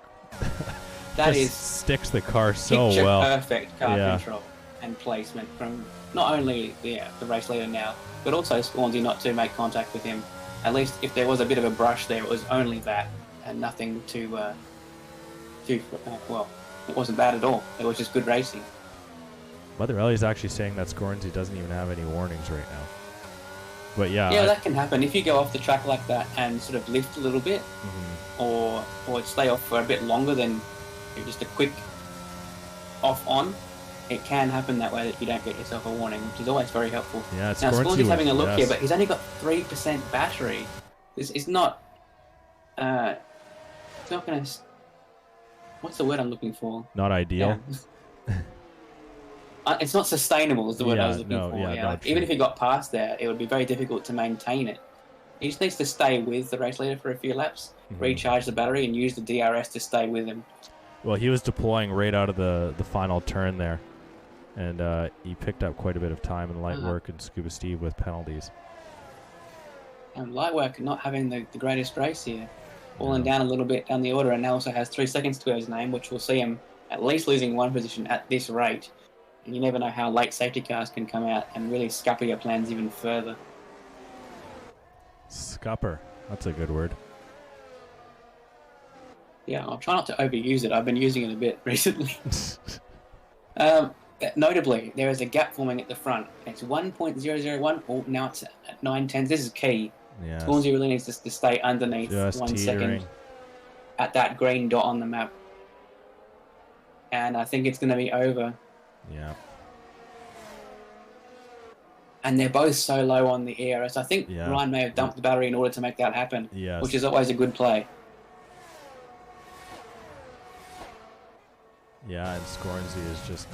sticks the car so well. Perfect car control. and placement from not only the race leader now, but also Scornsy not to make contact with him. At least if there was a bit of a brush there, it was only that and nothing well, it wasn't bad at all. It was just good racing. Mother Ellie's actually saying that Scornsy doesn't even have any warnings right now. But yeah. Yeah, that can happen. If you go off the track like that and sort of lift a little bit, or stay off for a bit longer than just a quick off-on, it can happen that way that you don't get yourself a warning, which is always very helpful. Yeah, now, Scornsy's having a look here, but he's only got 3% battery. This is not... it's not going to... What's the word I'm looking for? Not ideal. Yeah. It's not sustainable is the word I was looking for. Yeah. Like, even if he got past there, it would be very difficult to maintain it. He just needs to stay with the race leader for a few laps, recharge the battery, and use the DRS to stay with him. Well, he was deploying right out of the final turn there, and he picked up quite a bit of time in light work and Scuba Steve with penalties. And light work not having the greatest race here, falling down a little bit down the order, and now also has 3 seconds to his name, which will see him at least losing 1 position at this rate. And you never know how late safety cars can come out and really scupper your plans even further. Scupper. That's a good word. Yeah, I'll try not to overuse it. I've been using it a bit recently. Notably, there is a gap forming at the front. It's 1.001. Oh, now it's at 9/10. This is key. Yes. Scornsy really needs to stay underneath Just 1 teetering. second at that green dot on the map. And I think it's going to be over. Yeah. And they're both so low on the ERS. I think Ryan may have dumped the battery in order to make that happen, which is always a good play. Yeah, and Scornsy is just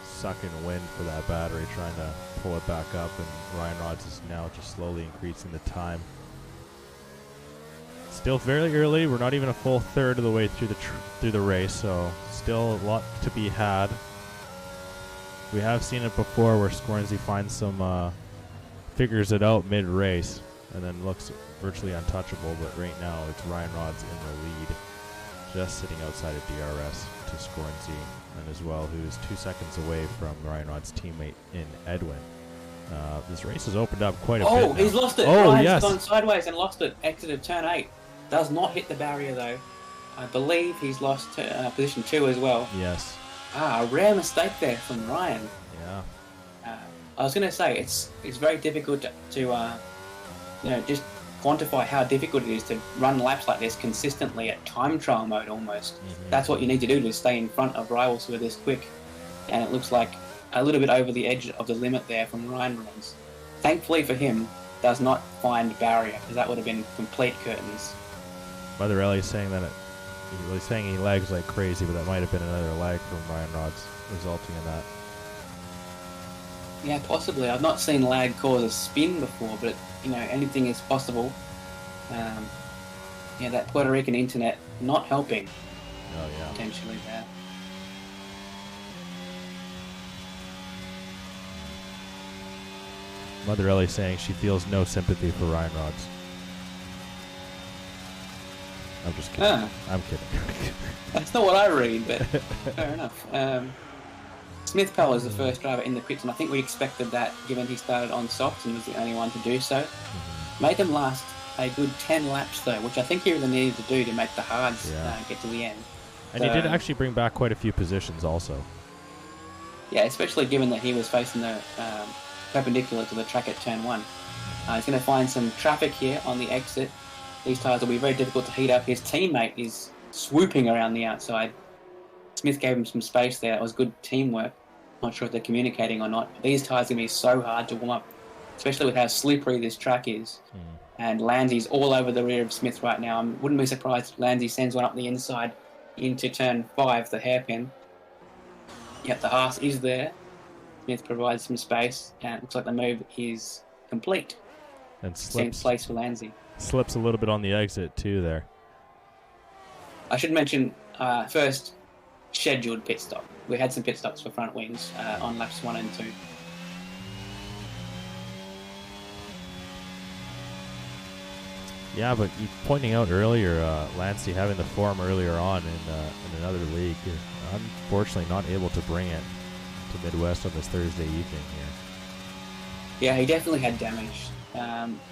sucking wind for that battery, trying to pull it back up, and Ryan Rods is now just slowly increasing the time. Still fairly early. We're not even a full third of the way through the race, so still a lot to be had. We have seen it before where Scornsy finds figures it out mid-race and then looks virtually untouchable, but right now it's Ryan Rods in the lead, just sitting outside of DRS to Scornsy, and as well who's 2 seconds away from Ryan Rod's teammate in Edwin. This race has opened up quite a bit. Oh, he's lost it. Oh, Ryan's gone sideways and lost it. Exit of turn 8. Does not hit the barrier though. I believe he's lost position 2 as well. Yes. A rare mistake there from Ryan. Yeah. I was going to say it's very difficult to just quantify how difficult it is to run laps like this consistently at time trial mode almost. That's what you need to do to stay in front of rivals who are this quick. And it looks like a little bit over the edge of the limit there from Ryan Rods. Thankfully for him, does not find barrier, because that would have been complete curtains. Mother Ellie's saying that he's saying he lags like crazy, but that might have been another lag from Ryan Rods resulting in that. Yeah, possibly. I've not seen lag cause a spin before, but anything is possible. That Puerto Rican internet not helping. Oh yeah. Potentially there. Mother Ellie saying she feels no sympathy for Ryan Rods. I'm just kidding. I'm kidding. That's not what I read, but fair enough. Smith Powell is the first driver in the pits, and I think we expected that given he started on softs and was the only one to do so. Made them last a good 10 laps though, which I think he really needed to do to make the hards get to the end. And he did actually bring back quite a few positions also. Yeah, especially given that he was facing the perpendicular to the track at turn 1. He's going to find some traffic here on the exit. These tyres will be very difficult to heat up. His teammate is swooping around the outside. Smith gave him some space there. That was good teamwork. Not sure if they're communicating or not. But these tyres are going to be so hard to warm up, especially with how slippery this track is. And Lanzy's all over the rear of Smith right now. I wouldn't be surprised if Lanzy sends one up the inside into turn 5, the hairpin. Yep, the Haas is there. Smith provides some space, and it looks like the move is complete. And same place for Lanzy. Slips a little bit on the exit too there. I should mention first scheduled pit stop. We had some pit stops for front wings on laps 1 and 2. Yeah, but you pointing out earlier, Lancey having the form earlier on in another league, unfortunately not able to bring it to MidWest on this Thursday evening here. Yeah, he definitely had damage.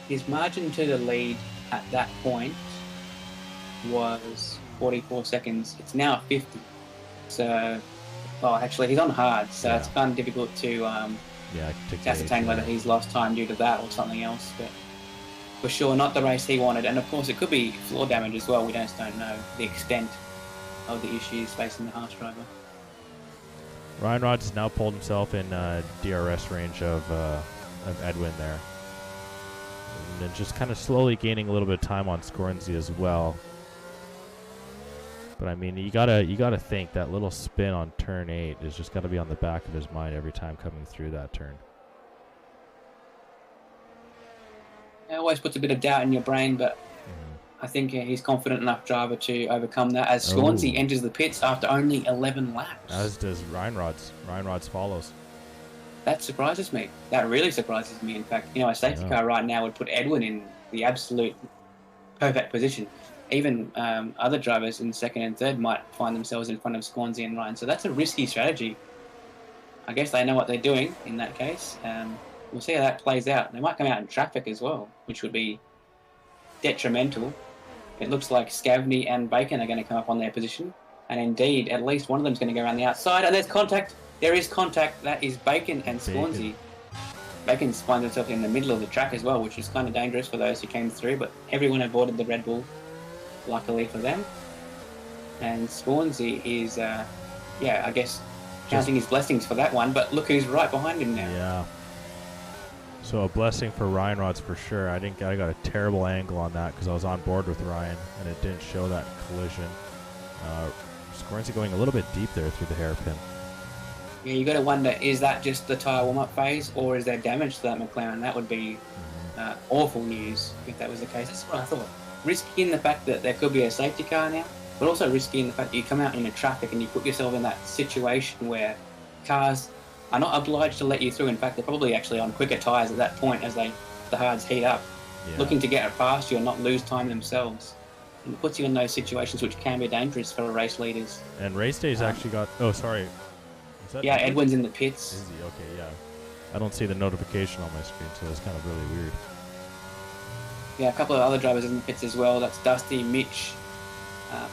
His margin to the lead at that point was 44 seconds. It's now 50. So, well, actually, he's on hard, so it's kind of difficult to ascertain whether he's lost time due to that or something else. But for sure, not the race he wanted. And of course, it could be floor damage as well. We just don't know the extent of the issues facing the Haas driver. Ryan Rod's has now pulled himself in DRS range of Edwin there. And then just kind of slowly gaining a little bit of time on Scornsey as well. But I mean, you gotta think that little spin on turn 8 is just gotta be on the back of his mind every time coming through that turn. It always puts a bit of doubt in your brain, but I think he's confident enough driver to overcome that as Scornsey enters the pits after only 11 laps. As does Ryan Rods. Ryan Rods follows. That surprises me. That really surprises me, in fact. A safety car right now would put Edwin in the absolute perfect position. Even other drivers in second and third might find themselves in front of Scornsey and Ryan. So that's a risky strategy. I guess they know what they're doing in that case. We'll see how that plays out. They might come out in traffic as well, which would be detrimental. It looks like Scavney and Bacon are going to come up on their position. And indeed, at least one of them is going to go around the outside. And there's contact. There is contact. That is Bacon and Scornsey. Bacon finds himself in the middle of the track as well, which is kind of dangerous for those who came through. But everyone avoided the Red Bull, luckily for them. And Scornsey is, I guess, counting his blessings for that one. But look who's right behind him now. Yeah. So a blessing for Ryan Rods for sure. I got a terrible angle on that because I was on board with Ryan and it didn't show that collision. Scornsey going a little bit deep there through the hairpin. Yeah, you got to wonder, is that just the tyre warm-up phase or is there damage to that McLaren? That would be awful news if that was the case. That's what I thought. Risky in the fact that there could be a safety car now, but also risky in the fact that you come out into traffic and you put yourself in that situation where cars are not obliged to let you through. In fact, they're probably actually on quicker tyres at that point as the hards heat up, looking to get it past you and not lose time themselves. And it puts you in those situations which can be dangerous for race leaders. And race day's actually got... Oh, sorry. Yeah, Edwin's in the pits. Is he? Okay, yeah. I don't see the notification on my screen, so it's kind of really weird. Yeah, a couple of other drivers in the pits as well. That's Dusty, Mitch,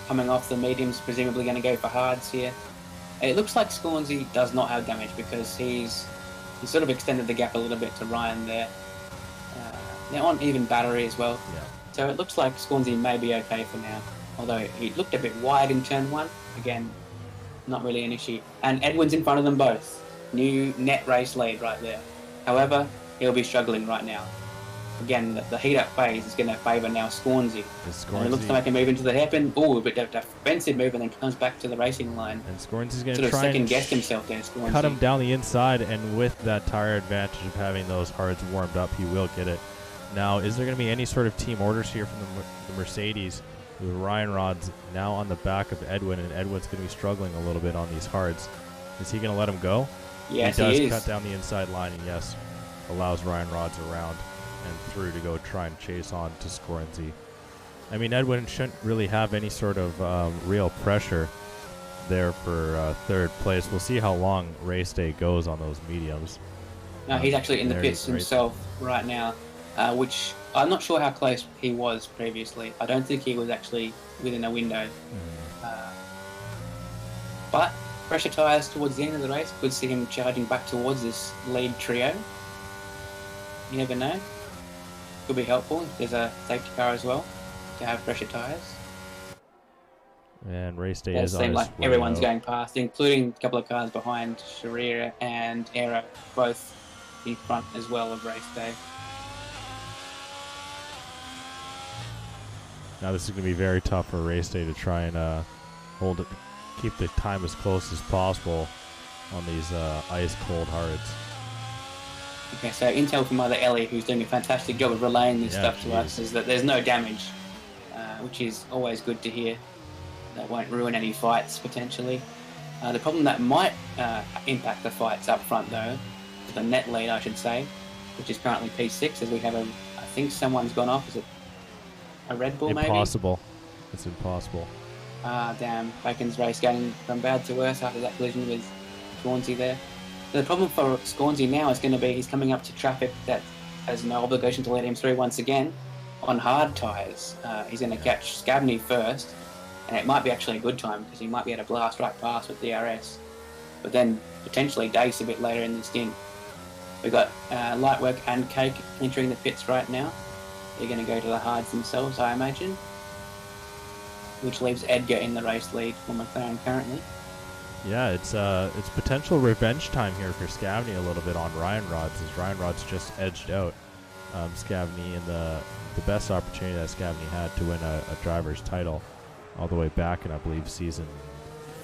coming off the mediums, presumably going to go for hards here. It looks like Scornsey does not have damage because he's sort of extended the gap a little bit to Ryan there. They're on even battery as well. Yeah. So it looks like Scornsey may be okay for now. Although he looked a bit wide in turn 1. Again, not really an issue. And Edwin's in front of them both. New net race lead right there. However, he'll be struggling right now. Again, the heat-up phase is going to favour now Scornsey. And it looks to make a move into the hairpin. Oh, a bit of a defensive move and then comes back to the racing line. And Scornsey's going to sort of try and second-guess himself there, Scornsey. cut him down the inside, and with that tire advantage of having those hards warmed up, he will get it. Now, is there going to be any sort of team orders here from the Mercedes with Ryan Rods now on the back of Edwin, and Edwin's going to be struggling a little bit on these hards? Is he going to let him go? Yes, he does he is. cut down the inside line, and yes, allows Ryan Rods around and through to go try and chase on to Scornsey. I mean, Edwin shouldn't really have any sort of real pressure there for third place. We'll see how long race day goes on those mediums. No, he's actually in the pits himself right now, which I'm not sure how close he was previously. I don't think he was actually within a window. But pressure tyres towards the end of the race could see him charging back towards this lead trio. You never know. Could be helpful. There's a safety car as well to have pressure tyres. And race day is on. It seems like everyone's going past, including a couple of cars behind Sharia and Aero, both in front as well of race day. Now this is going to be very tough for race day to try and hold it, keep the time as close as possible on these ice cold hards. Okay, so intel from Mother Ellie, who's doing a fantastic job of relaying this stuff to us, is that there's no damage, which is always good to hear. That won't ruin any fights, potentially. The problem that might impact the fights up front, though, the net lead, I should say, which is currently P6, as we have I think someone's gone off. Is it a Red Bull, maybe? Impossible. It's impossible. Damn. Bacon's race going from bad to worse after that collision with Swansea there. The problem for Scornsey now is going to be he's coming up to traffic that has no obligation to let him through once again on hard tyres. He's going to catch Scabney first, and it might be actually a good time because he might be able to blast right past with DRS. But then potentially Dace a bit later in the stint. We've got Lightwork and Cake entering the pits right now. They're going to go to the hards themselves, I imagine, which leaves Edgar in the race lead for McLaren currently. Yeah, it's potential revenge time here for Scavney a little bit on Ryan Rods, as Ryan Rods just edged out Scavney in the best opportunity that Scavney had to win a driver's title all the way back in, I believe, season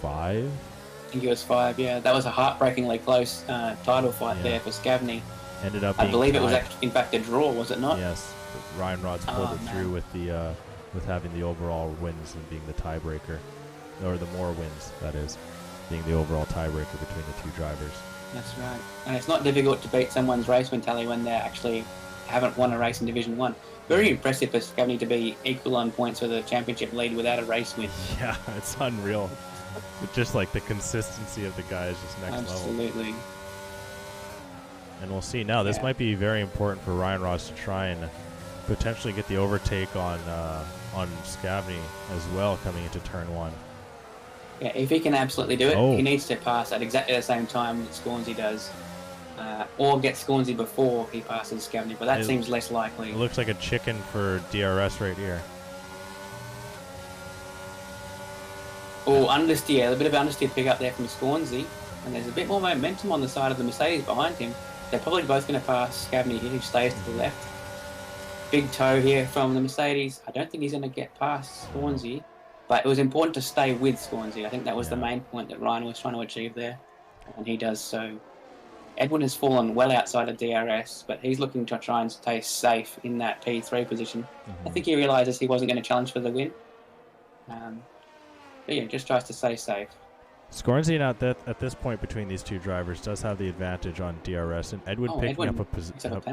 5. I think it was 5, yeah. That was a heartbreakingly close title fight there for Scavney. Ended up I believe tied. it was in fact a draw, was it not? Yes. Ryan Rods pulled it through with having the overall wins and being the tiebreaker, or the more wins, that is, being the overall tiebreaker between the two drivers. That's right. And it's not difficult to beat someone's race win tally when they actually haven't won a race in Division 1. Very impressive for Scavney to be equal on points with a championship lead without a race win. Yeah, it's unreal. Just like the consistency of the guy is just next level. Absolutely. And we'll see now. This might be very important for Ryan Ross to try and potentially get the overtake on Scavney as well coming into turn 1. Yeah, if he can absolutely do it, he needs to pass at exactly the same time that Scornsey does. Or get Scornsey before he passes Scavney, but that seems less likely. It looks like a chicken for DRS right here. Oh, understeer. A bit of understeer pick up there from Scornsey. And there's a bit more momentum on the side of the Mercedes behind him. They're probably both going to pass Scavney here, who stays to the left. Big toe here from the Mercedes. I don't think he's going to get past Scornsey. But it was important to stay with Scornsey. I think that was the main point that Ryan was trying to achieve there. And he does so. Edwin has fallen well outside of DRS, but he's looking to try and stay safe in that P3 position. I think he realises he wasn't going to challenge for the win. But yeah, just tries to stay safe. Scornsey at this point between these two drivers does have the advantage on DRS, and Edwin picking up a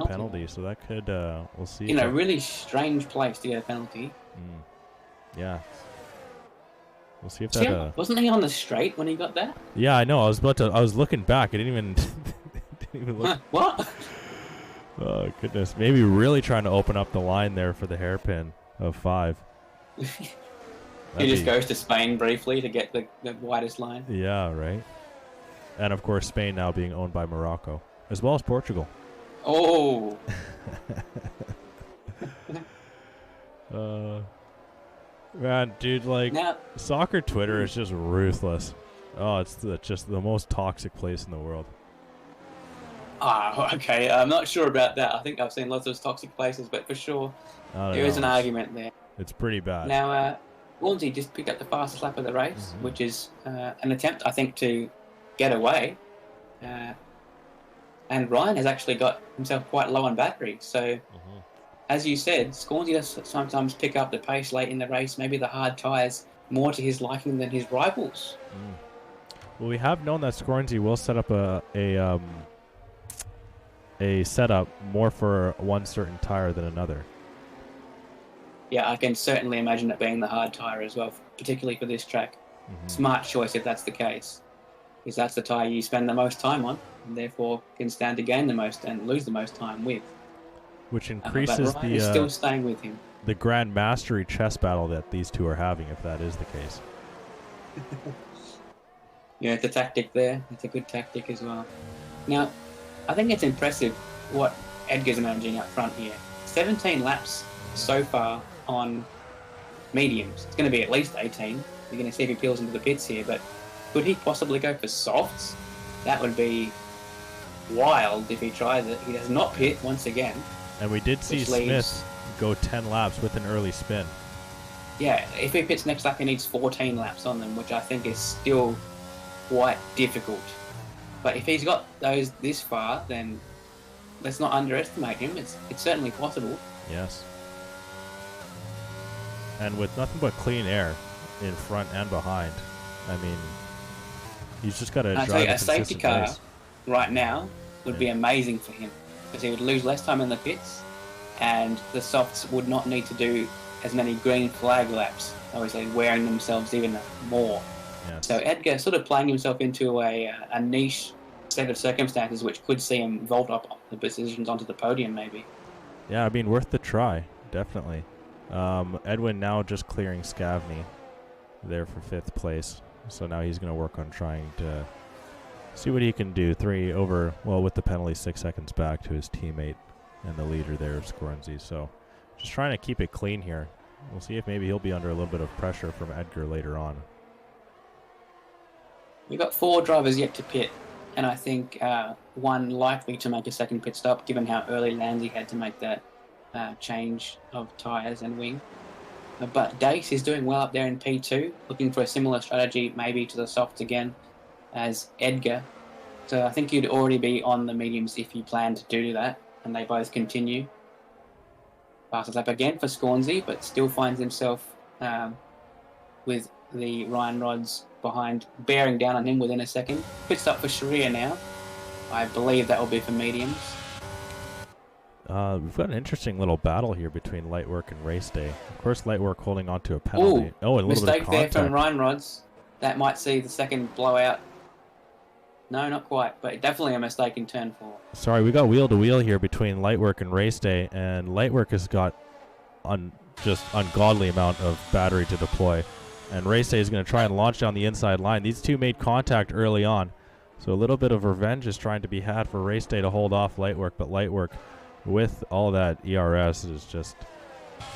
penalty, so that could, we'll see. In a really strange place to get a penalty. Yeah. We'll see if that... wasn't he on the straight when he got that? Yeah, I know. I was looking back. I didn't even look. What? Oh, goodness. Maybe really trying to open up the line there for the hairpin of 5. He just goes to Spain briefly to get the widest line. Yeah, right. And, of course, Spain now being owned by Morocco, as well as Portugal. Oh! Man, dude, like, soccer Twitter is just ruthless. Oh, it's just the most toxic place in the world. Okay. I'm not sure about that. I think I've seen lots of toxic places, but for sure, there is an argument there. It's pretty bad. Now, Scornsey just picked up the fastest lap of the race, which is an attempt, I think, to get away. And Ryan has actually got himself quite low on battery. So, as you said, Scornsey does sometimes pick up the pace late in the race. Maybe the hard tyres more to his liking than his rivals. Well, we have known that Scornsey will set up a setup more for one certain tyre than another. Yeah, I can certainly imagine it being the hard tyre as well, particularly for this track. Smart choice if that's the case, because that's the tyre you spend the most time on, and therefore can stand to gain the most and lose the most time with. Which increases but Ryan is still staying with him. The Grand Mastery chess battle that these two are having, if that is the case. Yeah, it's a tactic there. It's a good tactic as well. Now, I think it's impressive what Edgar's managing up front here. 17 laps so far on mediums. It's going to be at least 18. You're going to see if he peels into the pits here, but could he possibly go for softs? That would be wild if he tries it. He does not pit once again. And we did see Smith go 10 laps with an early spin. Yeah, if he pits next lap, he needs 14 laps on them, which I think is still quite difficult. But if he's got those this far, then let's not underestimate him. It's certainly possible. Yes. And with nothing but clean air in front and behind, I mean, he's just got to drive a safety car pace. Right now would be amazing for him, because he would lose less time in the pits, and the softs would not need to do as many green flag laps, obviously wearing themselves even more. Yes. So Edgar sort of playing himself into a niche set of circumstances which could see him vault up the positions onto the podium, maybe. Yeah, I mean, worth the try, definitely. Edwin now just clearing Scavney there for 5th place. So now he's going to work on trying to see what he can do. With the penalty, 6 seconds back to his teammate and the leader there, Scorenzi. So just trying to keep it clean here. We'll see if maybe he'll be under a little bit of pressure from Edgar later on. We've got 4 drivers yet to pit, and I think one likely to make a second pit stop, given how early Lanzi had to make that change of tyres and wing. But Dace is doing well up there in P2, looking for a similar strategy, maybe to the softs again, as Edgar. So I think you'd already be on the mediums if you plan to do that, and they both continue. Fastest lap again for Scornsey, but still finds himself with the Ryan Rods behind, bearing down on him within a second. Pit stop for Sharia now. I believe that will be for mediums. We've got an interesting little battle here between Lightwork and Race Day. Of course, Lightwork holding on to a penalty. And a little bit of mistake contact there from Ryan Rods. That might see the second blowout. No, not quite, but definitely a mistake in turn 4. Sorry, we got wheel to wheel here between Lightwork and Race Day, and Lightwork has got just ungodly amount of battery to deploy, and Race Day is going to try and launch down the inside line. These two made contact early on, so a little bit of revenge is trying to be had for Race Day to hold off Lightwork, but Lightwork, with all that ERS, is just,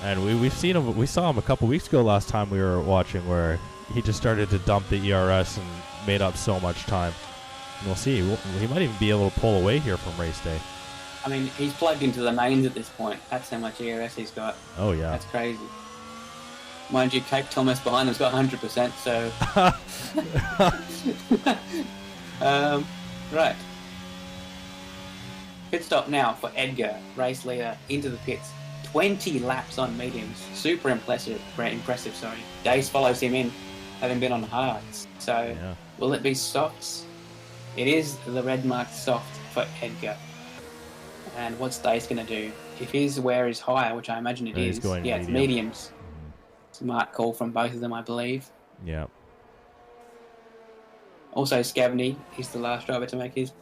and we saw him a couple weeks ago last time we were watching, where he just started to dump the ERS and made up so much time. And we'll see. He might even be able to pull away here from Race Day. I mean, he's plugged into the mains at this point. That's how much ERS he's got. Oh, yeah. That's crazy. Mind you, Cape Thomas behind him's got 100%, so... right. Pit stop now for Edgar, race leader, into the pits. 20 laps on mediums. Super impressive, sorry. Dace follows him in, having been on hards. So, Will it be softs? It is the red marked soft for Edgar. And what's Dace going to do? If his wear is higher, which I imagine it is, it's mediums. Smart call from both of them, I believe. Yeah. Also, Scavney is the last driver to make his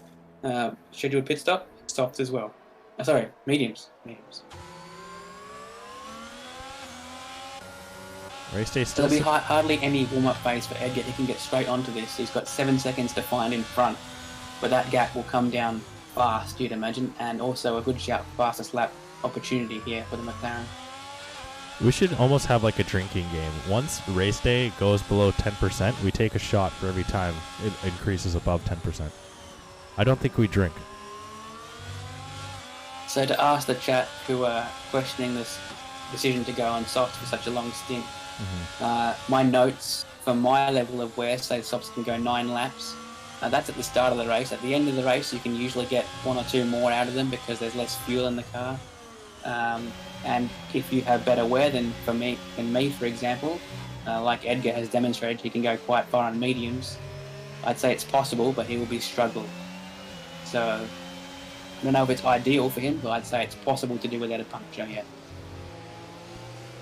scheduled pit stop. Softs as well. Mediums. Race day still. There'll be hardly any warm-up phase for Edgar. He can get straight onto this. He's got 7 seconds to find in front, but that gap will come down fast, you'd imagine, and also a good shout fastest lap opportunity here for the McLaren. We should almost have like a drinking game. Once race day goes below 10%, we take a shot for every time it increases above 10%. I don't think we drink. So to ask the chat who are questioning this decision to go on softs for such a long stint, my notes for my level of wear say softs can go 9 laps. That's at the start of the race. At the end of the race, you can usually get 1 or 2 more out of them because there's less fuel in the car. And if you have better wear than me, for example, like Edgar has demonstrated, he can go quite far on mediums. I'd say it's possible, but he will be struggling. So I don't know if it's ideal for him, but I'd say it's possible to do without a puncture yet.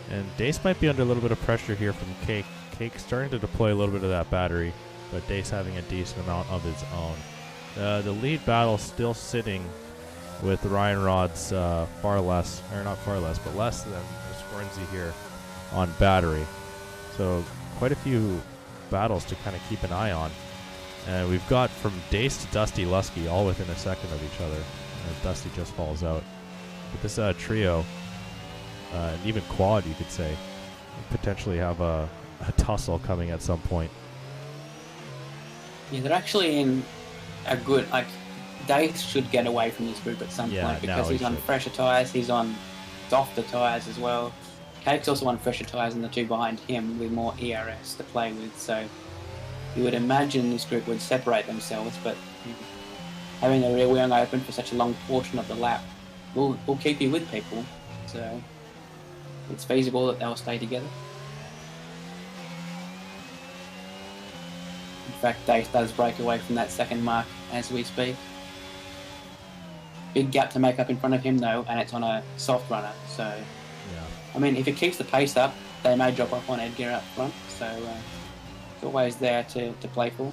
And Dace might be under a little bit of pressure here from Cake. Cake starting to deploy a little bit of that battery, but Dace having a decent amount of his own. The lead battle still sitting with Ryan Rod's less than Scorenzy here on battery. So quite a few battles to kind of keep an eye on. And we've got from Dace to Dusty Lusky all within a second of each other. And Dusty just falls out. But this trio, and even quad, you could say, potentially have a tussle coming at some point. Yeah, they're actually in a good, Dace should get away from this group at some point because he's on fresher tyres, he's on softer tyres as well. Cake's also on fresher tyres and the two behind him with more ERS to play with, so you would imagine this group would separate themselves, but having the rear wing open for such a long portion of the lap will keep you with people, so it's feasible that they'll stay together. In fact, Dace does break away from that second mark as we speak. Big gap to make up in front of him though, and it's on a soft runner, so I mean, if it keeps the pace up, they may drop off on Edgar up front, so it's always there to play for.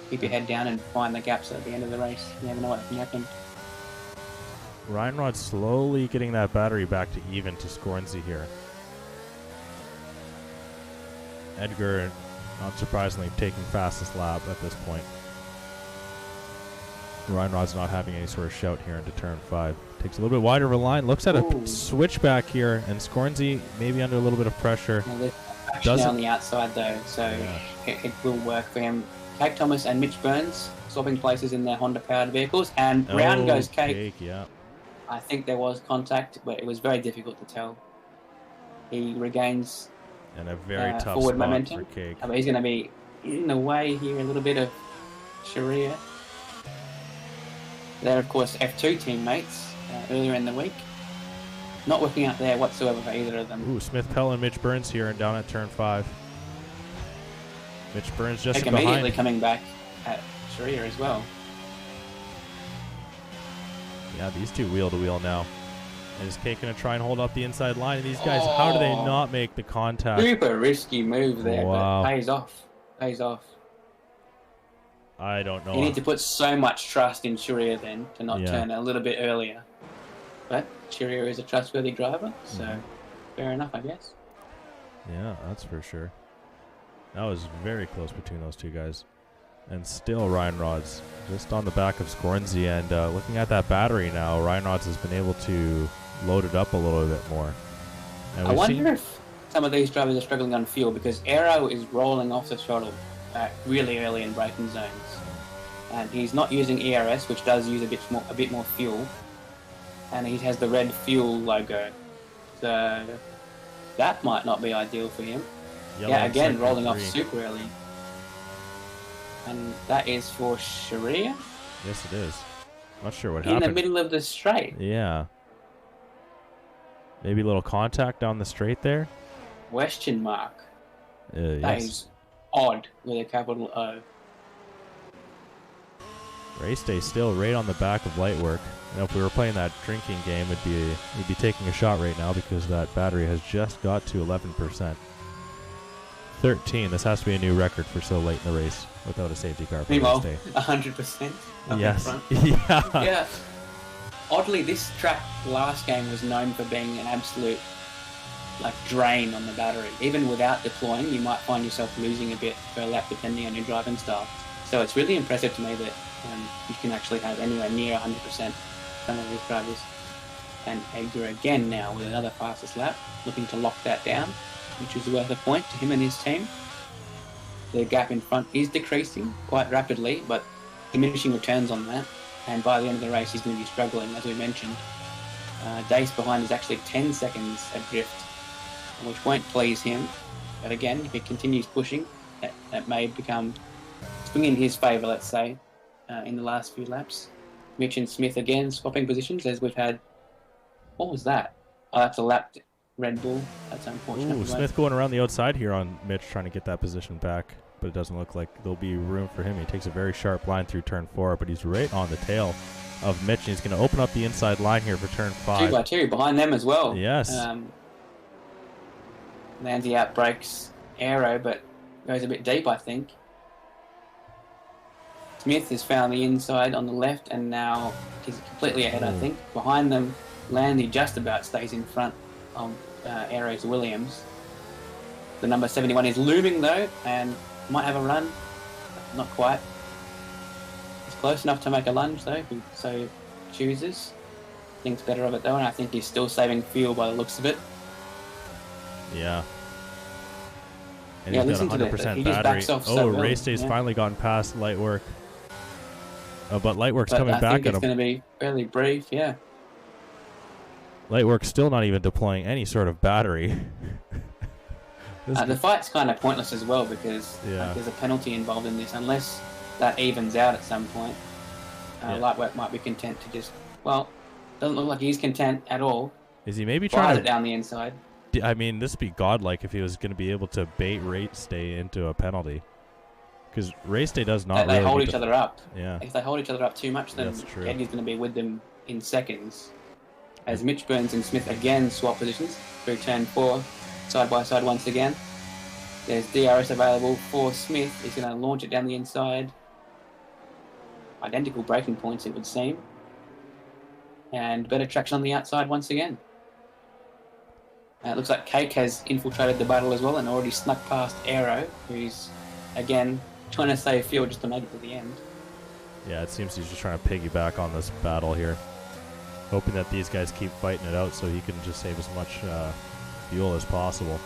keep your head down and find the gaps at the end of the race. You never know what can happen. Ryan Rod slowly getting that battery back to even to Scornsey here. Edgar, not surprisingly, taking fastest lap at this point. Ryan Rod's not having any sort of shout here into turn 5. Takes a little bit wider of a line, looks at a switchback here, and Scornsey maybe under a little bit of pressure. Actually on the outside though, so it will work for him. Cake Thomas and Mitch Burns swapping places in their Honda-powered vehicles, and round goes Cake. Yeah. I think there was contact, but it was very difficult to tell. He regains and a very tough forward spot momentum. for Cake. But he's going to be in the way here a little bit of Sharia. They're of course F2 teammates earlier in the week. Not working out there whatsoever for either of them. Ooh, Smith Pell and Mitch Burns here and down at turn 5. Mitch Burns just behind. Immediately coming back at Sharia as well. Yeah, these two wheel to wheel now. And is Cake going to try and hold up the inside line? And these guys, how do they not make the contact? Super risky move there, wow. But pays off. Pays off. I don't know. You need to put so much trust in Sharia then to not turn a little bit earlier. But Sharia is a trustworthy driver, so fair enough, I guess. Yeah, that's for sure. That was very close between those two guys. And still Ryan Rod's just on the back of Scornsey, and looking at that battery now, Ryan Rod's has been able to load it up a little bit more. And I wonder if some of these drivers are struggling on fuel, because Aero is rolling off the throttle really early in braking zones. And he's not using ERS, which does use a bit more fuel. And he has the red fuel logo. So that might not be ideal for him. Yellow again, rolling off super early. And that is for Sharia? Yes, it is. Not sure what happened. happened. In the middle of the straight. Yeah. Maybe a little contact down the straight there? Question mark. That yes. is odd with a capital O. Race day still right on the back of light work. You know, if we were playing that drinking game, we'd be taking a shot right now, because that battery has just got to 11%. 13. This has to be a new record for so late in the race without a safety car for race day. 100%. Yes. Yeah. Oddly, this track last game was known for being an absolute drain on the battery. Even without deploying, you might find yourself losing a bit per lap depending on your driving style. So it's really impressive to me that you can actually have anywhere near 100% some of these drivers. And Edgar again now with another fastest lap, looking to lock that down, which is worth a point to him and his team. The gap in front is decreasing quite rapidly, but diminishing returns on that. And by the end of the race, he's going to be struggling, as we mentioned. Dace behind is actually 10 seconds adrift, which won't please him. But again, if he continues pushing, that may swing in his favour, let's say, in the last few laps. Mitch and Smith again swapping positions, as we've had. What was that? Oh, that's a lapped Red Bull. That's unfortunate. Ooh, Smith going around the outside here on Mitch, trying to get that position back, but it doesn't look like there'll be room for him. He takes a very sharp line through turn 4, but he's right on the tail of Mitch, and he's going to open up the inside line here for turn 5. 2x2 behind them as well. Yes. Landsy outbreaks Aero, but goes a bit deep, I think. Smith has found the inside on the left, and now he's completely ahead, I think. Behind them, Landy just about stays in front of Aero's Williams. The number 71 is looming, though, and might have a run. Not quite. He's close enough to make a lunge, though, if he so chooses. Thinks better of it, though, and I think he's still saving fuel by the looks of it. Yeah. And yeah, he's got listen 100% to that. He battery. just backs off so well. Race day's finally gone past light work. But light work's coming back I think at him. it's going to be fairly brief, yeah. Light work's still not even deploying any sort of battery. The fight's kind of pointless as well, because there's a penalty involved in this. Unless that evens out at some point, Lightwork might be content to just, doesn't look like he's content at all. Is he maybe trying to it down the inside? I mean, this would be godlike if he was going to be able to bait race day into a penalty. Because race day does not They really hold each other up. Yeah. If they hold each other up too much, then Eddie's going to be with them in seconds. As Mitch Burns and Smith again swap positions through turn 4, side by side once again. There's DRS available for Smith. He's going to launch it down the inside. identical braking points, it would seem. And better traction on the outside once again. It looks like Cake has infiltrated the battle as well and already snuck past Aero, who's, again, trying to save fuel just to make it to the end. Yeah, it seems he's just trying to piggyback on this battle here. Hoping that these guys keep fighting it out so he can just save as much fuel as possible.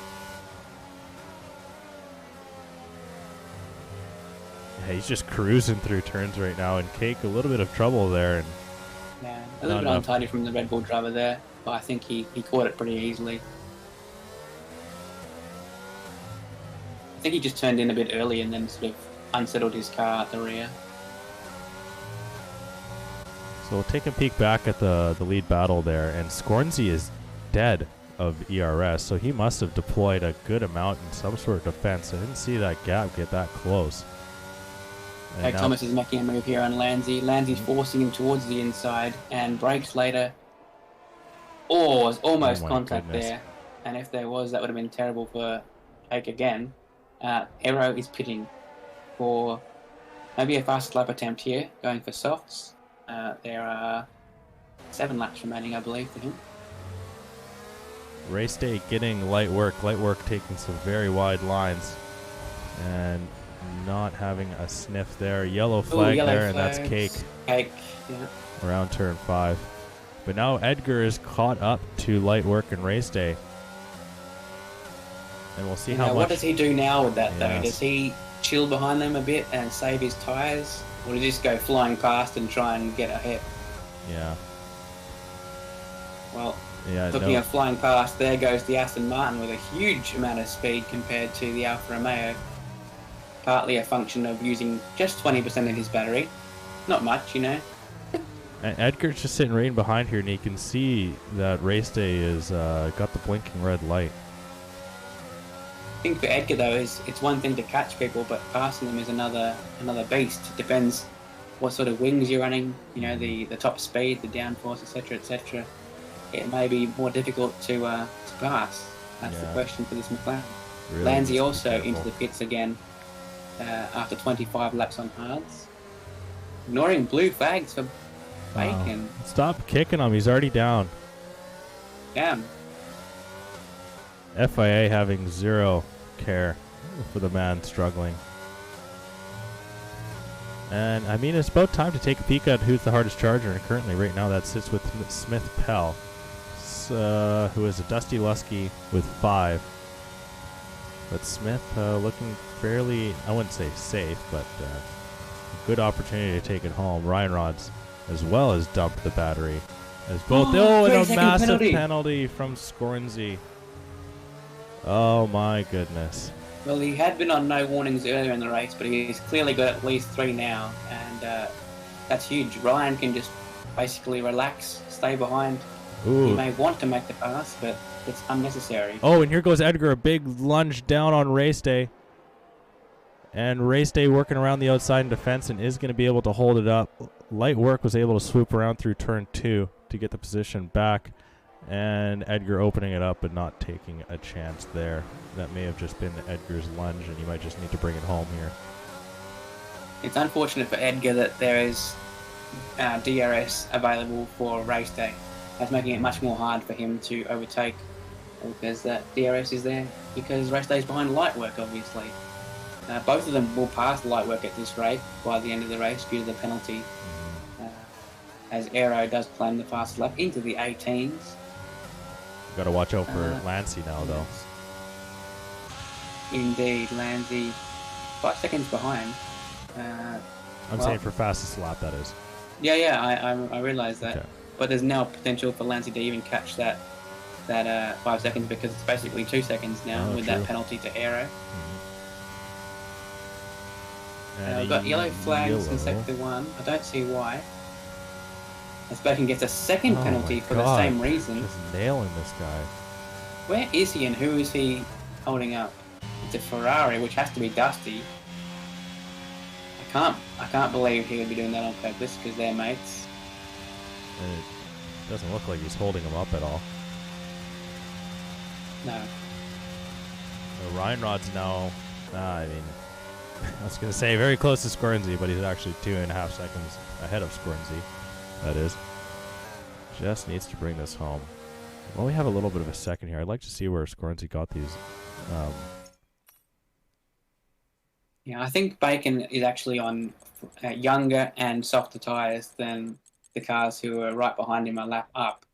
Yeah, he's just cruising through turns right now, and Cake a little bit of trouble there. And yeah, a little bit untidy from the Red Bull driver there, but I think he caught it pretty easily. I think he just turned in a bit early and then sort of unsettled his car at the rear. So we'll take a peek back at the lead battle there, and Scornsy is dead of ERS, so he must have deployed a good amount in some sort of defense. I didn't see that gap get that close. Okay, Thomas is making a move here on Lanzi. Lanzi's forcing him towards the inside and brakes later. Oh, it was almost contact there. And if there was, that would have been terrible for Cake again. Aero is pitting for maybe a fast lap attempt here, going for softs. There are 7 laps remaining, I believe, for him. Race day getting light work taking some very wide lines and not having a sniff there. Yellow flag there, and that's Cake. Cake, yeah. Around turn 5. But now Edgar is caught up to light work and race day. And we'll see how much. What does he do now with that, though? Does he chill behind them a bit and save his tyres? Or does he just go flying past and try and get ahead? Yeah. Well, looking at flying past, there goes the Aston Martin with a huge amount of speed compared to the Alfa Romeo. Partly a function of using just 20% of his battery. Not much, you know. And Edgar's just sitting right behind here, and he can see that race day is got the blinking red light. I think for Edgar, though, it's one thing to catch people, but passing them is another beast. It depends what sort of wings you're running, you know, the top speed, the downforce, etc., etc. It may be more difficult to pass. That's the question for this McLaren. Really Lanzi also into the pits again after 25 laps on hards. Ignoring blue flags for Bacon. Wow. Stop kicking him. He's already down. Damn. FIA having zero care for the man struggling. And I mean, it's about time to take a peek at who's the hardest charger. And currently, right now, that sits with Smith Pell, who is a Dusty Lusky with 5. But Smith looking fairly, I wouldn't say safe, but a good opportunity to take it home. Ryan Rods, as well as dumped the battery. As both, and a massive penalty from Scornsy. Oh my goodness. Well, he had been on no warnings earlier in the race, but he's clearly got at least 3 now, and that's huge. Ryan can just basically relax, stay behind. Ooh. He may want to make the pass, but it's unnecessary. Oh, and here goes Edgar, a big lunge down on race day. And race day working around the outside in defense and is going to be able to hold it up. Light work was able to swoop around through turn 2 to get the position back. And Edgar opening it up but not taking a chance there. That may have just been Edgar's lunge, and you might just need to bring it home here. It's unfortunate for Edgar that there is DRS available for race day. That's making it much more hard for him to overtake because that DRS is there because race day is behind light work, obviously. Both of them will pass light work at this rate by the end of the race due to the penalty. As Aero does claim the fast lap into the 18s. Got to watch out for Lancy now, though. Indeed, Lancy 5 seconds behind. I'm saying for fastest lap, that is. Yeah, I realise that. Okay. But there's now potential for Lancy to even catch that 5 seconds because it's basically 2 seconds now with that penalty to Aero. We've got yellow flags in Sector 1. I don't see why. As Bacon gets a second penalty for the same reason. Just nailing this guy. Where is he and who is he holding up? It's a Ferrari, which has to be Dusty. I can't believe he would be doing that on purpose because they're mates. And it doesn't look like he's holding him up at all. No. Ryan Rod's now, I was going to say very close to Scornsy, but he's actually 2.5 seconds ahead of Scornsy. That is. Just needs to bring this home. Well, we have a little bit of a second here. I'd like to see where Scornsy got these. Yeah, I think Bacon is actually on younger and softer tyres than the cars who are right behind him a lap up.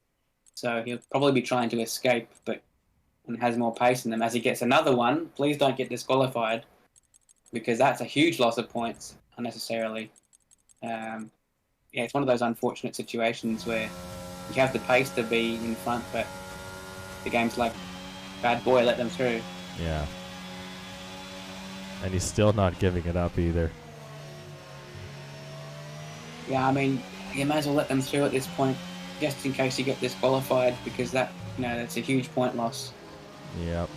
So he'll probably be trying to escape, and has more pace in them. As he gets another one, please don't get disqualified, because that's a huge loss of points unnecessarily. Yeah, it's one of those unfortunate situations where you have the pace to be in front, but the game's like, bad boy, let them through. Yeah. And he's still not giving it up either. Yeah, I mean, you might as well let them through at this point, just in case you get disqualified, because that's a huge point loss. Yep.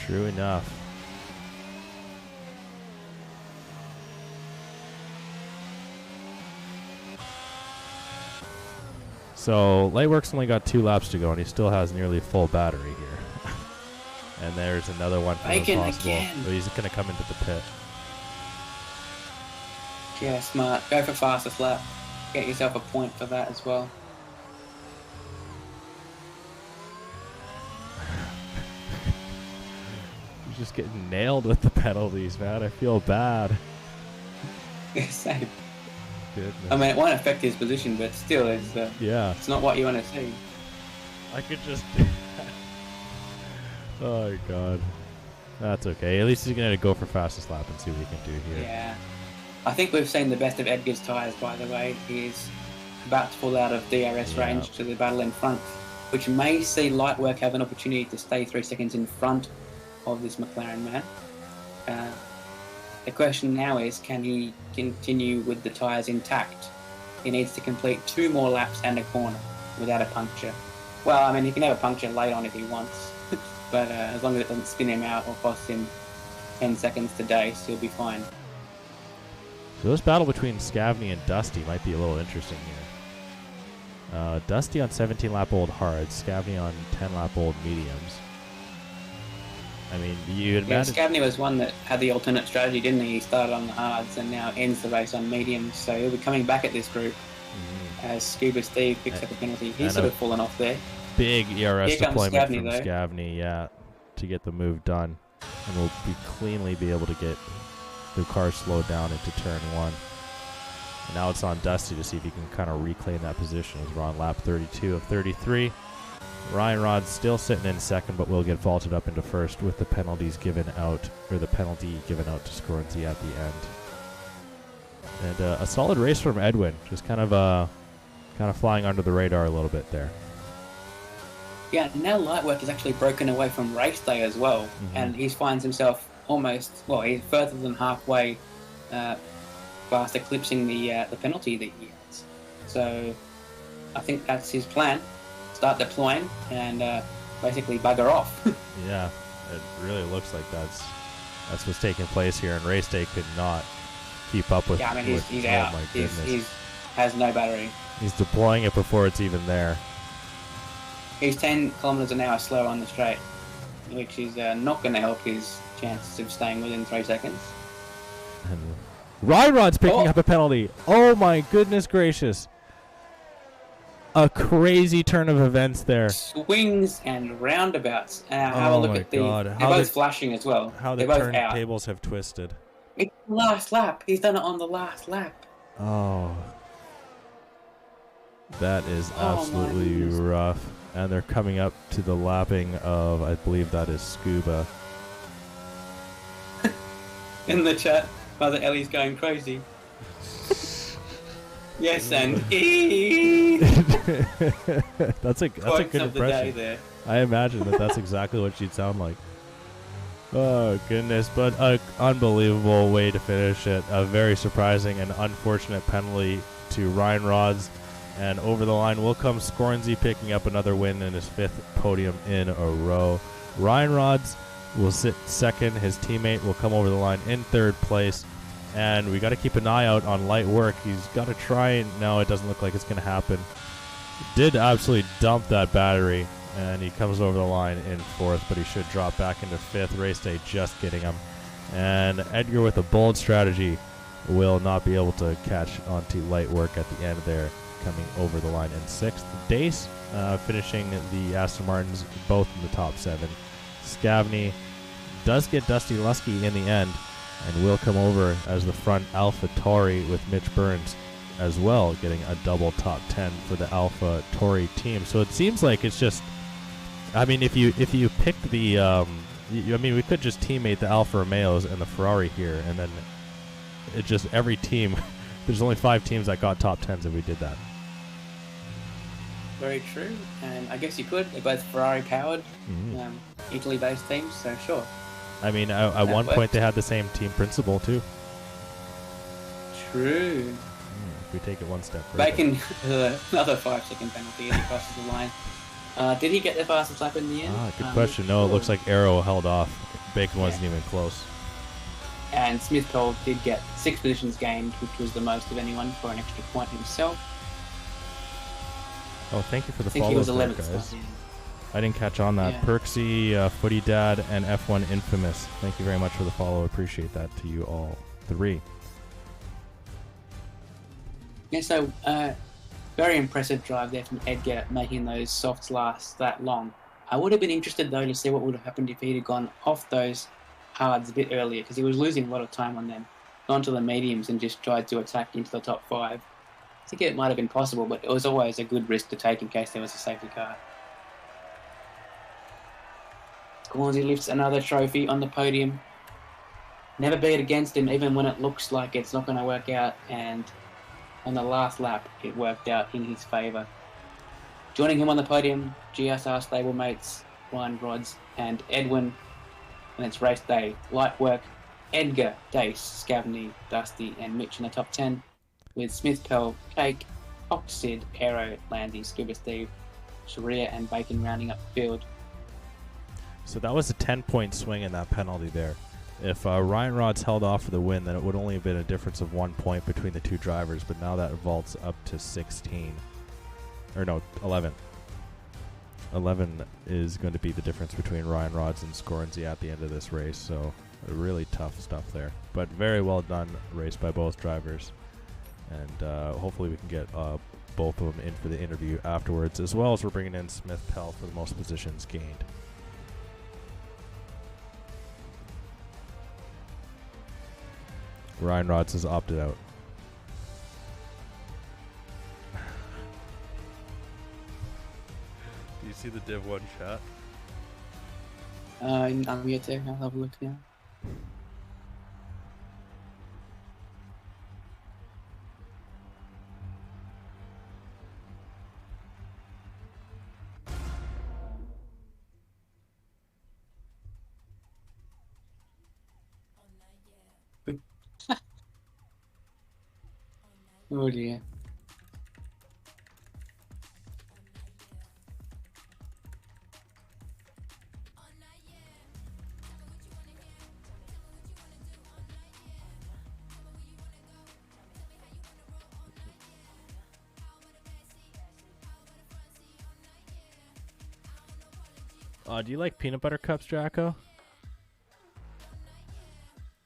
True enough. So Lightworks only got 2 laps to go, and he still has nearly full battery here. And there's another one for Bacon possible. again. So he's going to come into the pit. Yeah, smart. Go for fastest lap. Get yourself a point for that as well. He's just getting nailed with the penalties, man. I feel bad. Same. Goodness. I mean, it won't affect his position, but still, it's not what you want to see. I could just... Oh, my God. That's okay. At least he's going to go for fastest lap and see what he can do here. Yeah. I think we've seen the best of Edgar's tyres, by the way. He's about to pull out of DRS range to the battle in front, which may see Lightwork have an opportunity to stay 3 seconds in front of this McLaren man. The question now is, can he continue with the tyres intact? He needs to complete 2 more laps and a corner without a puncture. Well, I mean, he can have a puncture late on if he wants, but as long as it doesn't spin him out or cost him 10 seconds to dace, he'll be fine. So this battle between Scavney and Dusty might be a little interesting here. Dusty on 17-lap-old hards, Scavney on 10-lap-old mediums. I mean, you'd imagine... Scavney was one that had the alternate strategy, didn't he? He started on the hards and now ends the race on mediums, so he'll be coming back at this group as Scuba Steve picks up a penalty. He's sort of fallen off there. Big ERS deployment Scavney, from Scavney, to get the move done. And we'll cleanly be able to get the car slowed down into turn 1. And now it's on Dusty to see if he can kind of reclaim that position as we're on lap 32 of 33. Ryan Rod's still sitting in second, but will get vaulted up into first with the penalties given out, or the penalty given out to Scornsy at the end. And a solid race from Edwin, just kind of flying under the radar a little bit there. Yeah, now Lightwork is actually broken away from race day as well, and he finds himself he's further than halfway fast eclipsing the penalty that he has. So I think that's his plan. Start deploying and basically bugger off. Yeah, it really looks like that's what's taking place here, and race day could not keep up with. Yeah, I mean he's out. My goodness. He's has no battery. He's deploying it before it's even there. He's 10 kilometers an hour slower on the straight, which is not going to help his chances of staying within 3 seconds. And Ryan Rod's picking up a penalty. Oh my goodness gracious. A crazy turn of events there. Swings and roundabouts. Have a look at these. They're both flashing as well. How the turntables have twisted. It's the last lap. He's done it on the last lap. Oh. That is absolutely rough. And they're coming up to the lapping of, I believe that is Scuba. In the chat, Mother Ellie's going crazy. Yes, and that's a good impression. There. I imagine that's exactly what she'd sound like. Oh goodness, but an unbelievable way to finish it. A very surprising and unfortunate penalty to Ryan Rods, and over the line will come Scornsy, picking up another win in his 5th podium in a row. Ryan Rods will sit second. His teammate will come over the line in 3rd place. And we got to keep an eye out on Light Work. He's got to try. No, it doesn't look like it's going to happen. Did absolutely dump that battery, and he comes over the line in 4th, but he should drop back into 5th. Race day just getting him. And Edgar with a bold strategy will not be able to catch onto light work at the end there, coming over the line in 6th. Dace finishing the Aston Martins both in the top 7. Scavney does get Dusty Lusky in the end and will come over as the front Alpha Tauri with Mitch Burns as well, getting a double top 10 for the Alpha Tauri team. So it seems like it's just, I mean, if you pick the, I mean, we could just teammate the Alfa Romeos and the Ferrari here, and then it just every team. There's only 5 teams that got top 10s if we did that. Very true, and I guess you could. They're both Ferrari-powered, Italy-based teams, so sure. I mean, at one point they had the same team principal too. True. If we take it one step further. Bacon, another 5-second penalty as he crosses the line. Did he get the fastest lap in the end? Good question. No, it looks like Arrow held off. Bacon wasn't even close. And Smith Cole did get 6 positions gained, which was the most of anyone for an extra point himself. Oh, thank you for the I think follow, he was 11th. guys. I didn't catch on that. Yeah. Perksy, Footy Dad, and F1 Infamous. Thank you very much for the follow. Appreciate that to you all 3. Yeah, so very impressive drive there from Edgar, making those softs last that long. I would have been interested, though, to see what would have happened if he'd have gone off those hards a bit earlier, because he was losing a lot of time on them. Gone to the mediums and just tried to attack into the top 5. I think it might have been possible, but it was always a good risk to take in case there was a safety car. Guernsey lifts another trophy on the podium. Never beat against him, even when it looks like it's not going to work out, and on the last lap, it worked out in his favour. Joining him on the podium, GSR stablemates, Ryan Rods and Edwin, and it's race day. Light work, Edgar, Dace, Scavney, Dusty and Mitch in the top 10, with Smith, Pell, Cake, Oxid, Aero, Landy, Scuba Steve, Sharia and Bacon rounding up the field. So that was a 10-point swing in that penalty there. If Ryan Rods held off for the win, then it would only have been a difference of 1 point between the 2 drivers, but now that vaults up to 16. Or no, 11. 11 is going to be the difference between Ryan Rods and Scorenzy at the end of this race, so really tough stuff there. But very well done race by both drivers, and hopefully we can get both of them in for the interview afterwards, as well as we're bringing in Smith Pell for the most positions gained. Ryan Rods has opted out. Do you see the Div 1 chat? I'm here too. I'll have a look now. Oh dear. Do you like peanut butter cups, Jacko?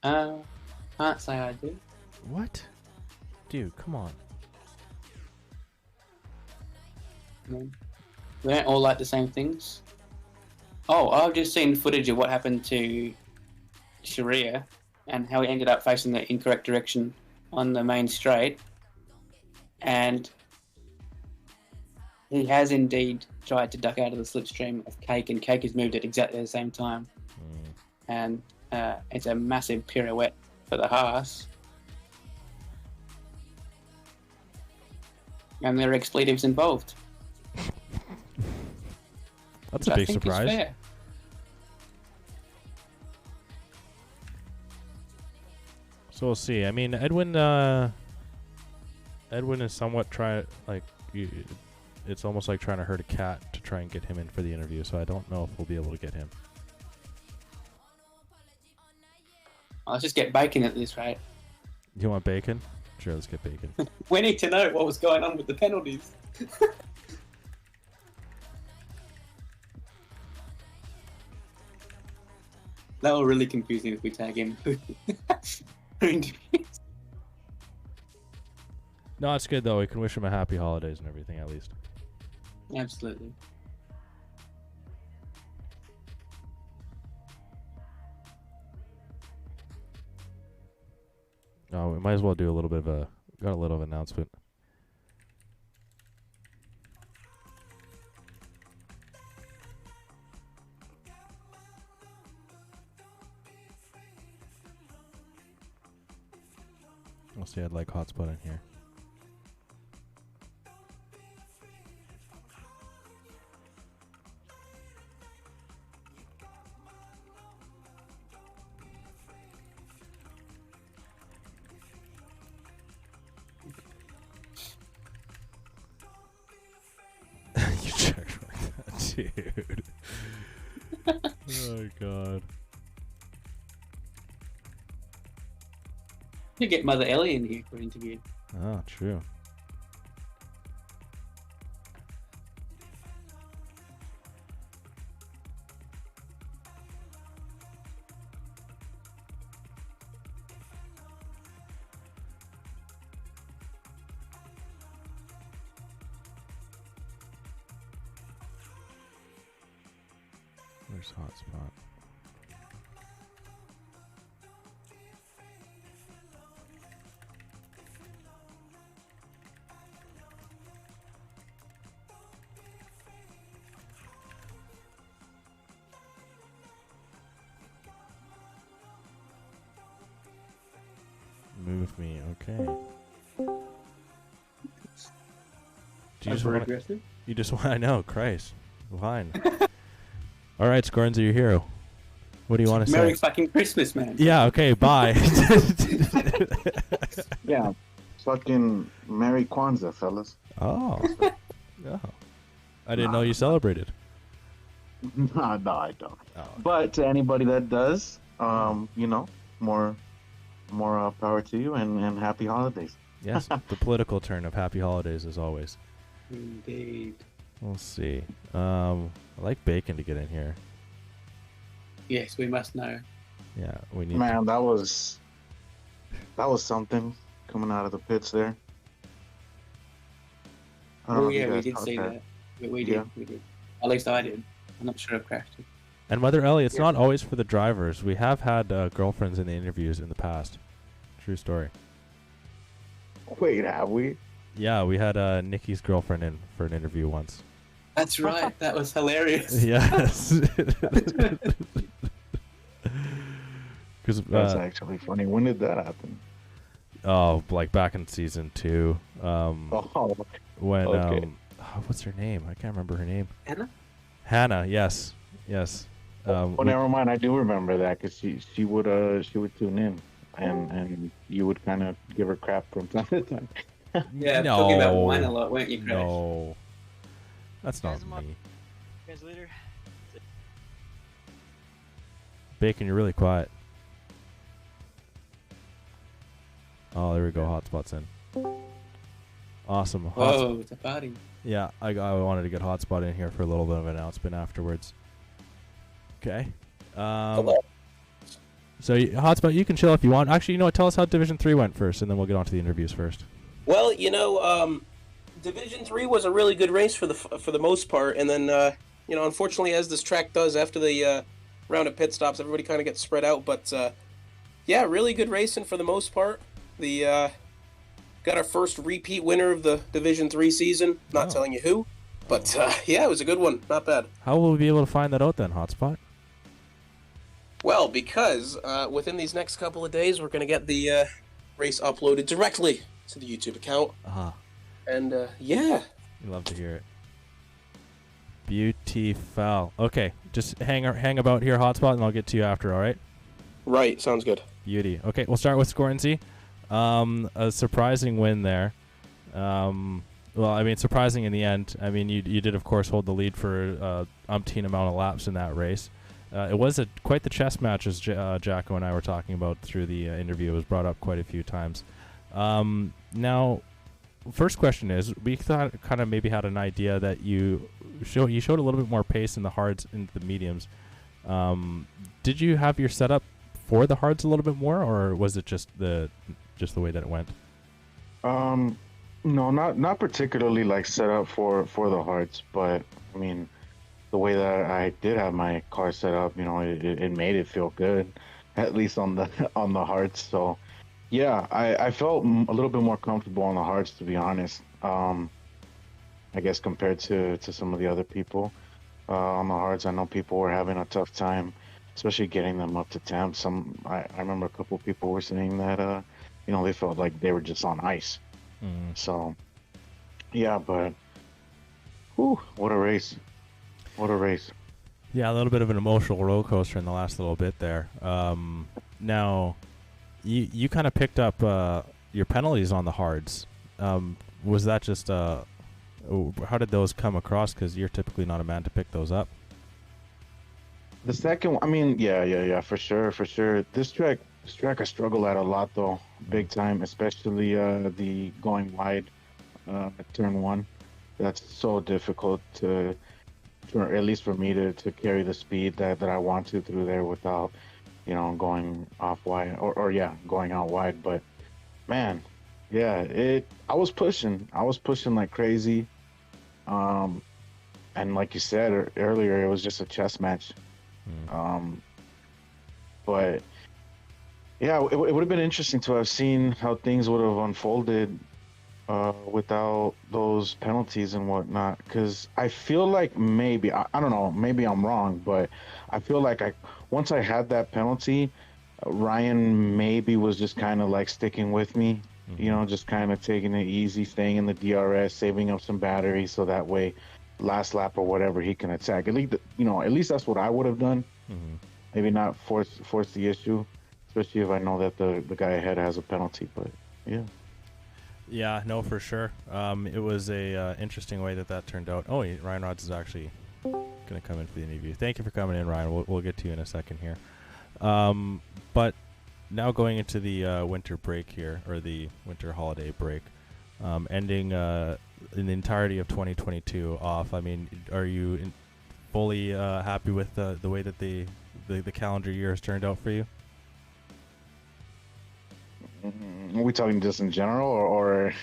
Can't say I do. What? Dude, come on. No. We don't all like the same things. Oh, I've just seen footage of what happened to Sharia and how he ended up facing the incorrect direction on the main straight. And he has indeed tried to duck out of the slipstream of Cake, and Cake has moved at exactly the same time. And it's a massive pirouette for the Haas. And there are expletives involved. That's a big surprise. So we'll see. I mean, Edwin is somewhat it's almost like trying to herd a cat to try and get him in for the interview, so I don't know if we'll be able to get him. Let's just get Bacon at this rate. You want Bacon? Sure, let's get Bacon. We need to know what was going on with the penalties. That will really confuse him if we tag him. No, it's good though. We can wish him a happy holidays and everything at least. Absolutely. Oh, we might as well do a little bit of a announcement. I'll see. I'd like hotspot in here. You checked like that, dude. Oh god. You get Mother Ellie in here for an interview. Oh, true. Where's hotspot? Move me, okay. You just want, I know, Christ. Fine. All right, Scorns, are your hero. What do you want to say? Merry fucking Christmas, man. Yeah, okay, bye. Yeah, fucking Merry Kwanzaa, fellas. Oh. Oh. I didn't know you celebrated. No, I don't. Oh. But to anybody that does, you know, more power to you, and happy holidays. Yes, the political turn of happy holidays as always. Indeed. We'll see. I like Bacon to get in here. Yes, we must know. Yeah, we need. Man, that was something coming out of the pits there. I don't know Oh if you yeah, we guys did caught see that. We did. Yeah. We did. At least I did. I'm not sure if crashed it. And Mother Ellie, it's not always for the drivers. We have had girlfriends in the interviews in the past. True story. Wait, have we? Yeah, we had Nikki's girlfriend in for an interview once. That's right. That was hilarious. Yes. Because That's actually funny. When did that happen? oh, like back in season 2. Oh, When okay. what's her name? I can't remember her name. Anna? Hannah. Yes. Yes. well, never mind. I do remember that because she would tune in, and you would kind of give her crap from time to time. Yeah, No. talking about wine a lot, weren't you, Crash? No. That's not me. Guys later. Bacon, you're really quiet. Oh, there we go. Hotspot's in. Awesome. Whoa, it's a party. Yeah, I wanted to get Hotspot in here for a little bit of an announcement afterwards. Okay. So Hotspot, you can chill if you want. Actually, you know what? Tell us how Division 3 went first, and then we'll get on to the interviews first. Well, Division 3 was a really good race for the most part, and then unfortunately, as this track does after the round of pit stops, everybody kind of gets spread out. But yeah, really good racing for the most part. The got our first repeat winner of the Division 3 season. Not telling you who, but yeah, it was a good one. Not bad. How will we be able to find that out then, Hotspot? Well, because within these next couple of days, we're going to get the race uploaded directly to the YouTube account. And yeah. We love to hear it. Beautiful. Okay, just hang about here, Hotspot, and I'll get to you after, all right? Right, sounds good. Beauty. Okay, we'll start with Scornsy. A surprising win there. Well, I mean, surprising in the end. I mean, you did, of course, hold the lead for umpteen amount of laps in that race. It was quite the chess match, as Jacko and I were talking about through the interview. It was brought up quite a few times. Now, first question is, we thought maybe had an idea that you showed a little bit more pace in the hards and the mediums. Did you have your setup for the hards a little bit more, or was it just the way that it went? No, not particularly like set up for the hearts, but I mean, the way that I did have my car set up, it made it feel good, at least on the on the hearts. So yeah, I felt a little bit more comfortable on the hearts, to be honest. I guess compared to some of the other people on the hards, I know people were having a tough time, especially getting them up to temp. I remember a couple of people were saying that they felt like they were just on ice. Mm. So yeah, but whew, what a race! What a race! Yeah, a little bit of an emotional roller coaster in the last little bit there. Now, you kind of picked up your penalties on the hards. Was that just how did those come across? Because you're typically not a man to pick those up. The second one, I mean, yeah, for sure. This track I struggle at a lot though, big time, especially the going wide at turn one. That's so difficult at least for me to carry the speed that I want to through there without, going off wide or going out wide. But man, yeah, I was pushing like crazy. And like you said earlier, it was just a chess match. But yeah, it would have been interesting to have seen how things would have unfolded without those penalties and whatnot. Because I feel like maybe I don't know, maybe I'm wrong, but I feel like once I had that penalty, Ryan maybe was just kind of like sticking with me. Just kind of taking it easy, staying in the DRS, saving up some battery, so that way, last lap or whatever, he can attack. At least that's what I would have done. Maybe not force the issue, especially if I know that the guy ahead has a penalty. But yeah. Yeah, no, for sure. It was a interesting way that turned out. Oh, Ryan Rods is actually going to come in for the interview. Thank you for coming in, Ryan. We'll get to you in a second here. But now going into the winter break here, or the winter holiday break, ending in the entirety of 2022 off. I mean, are you fully happy with the way that the calendar year has turned out for you? Are we talking just in general or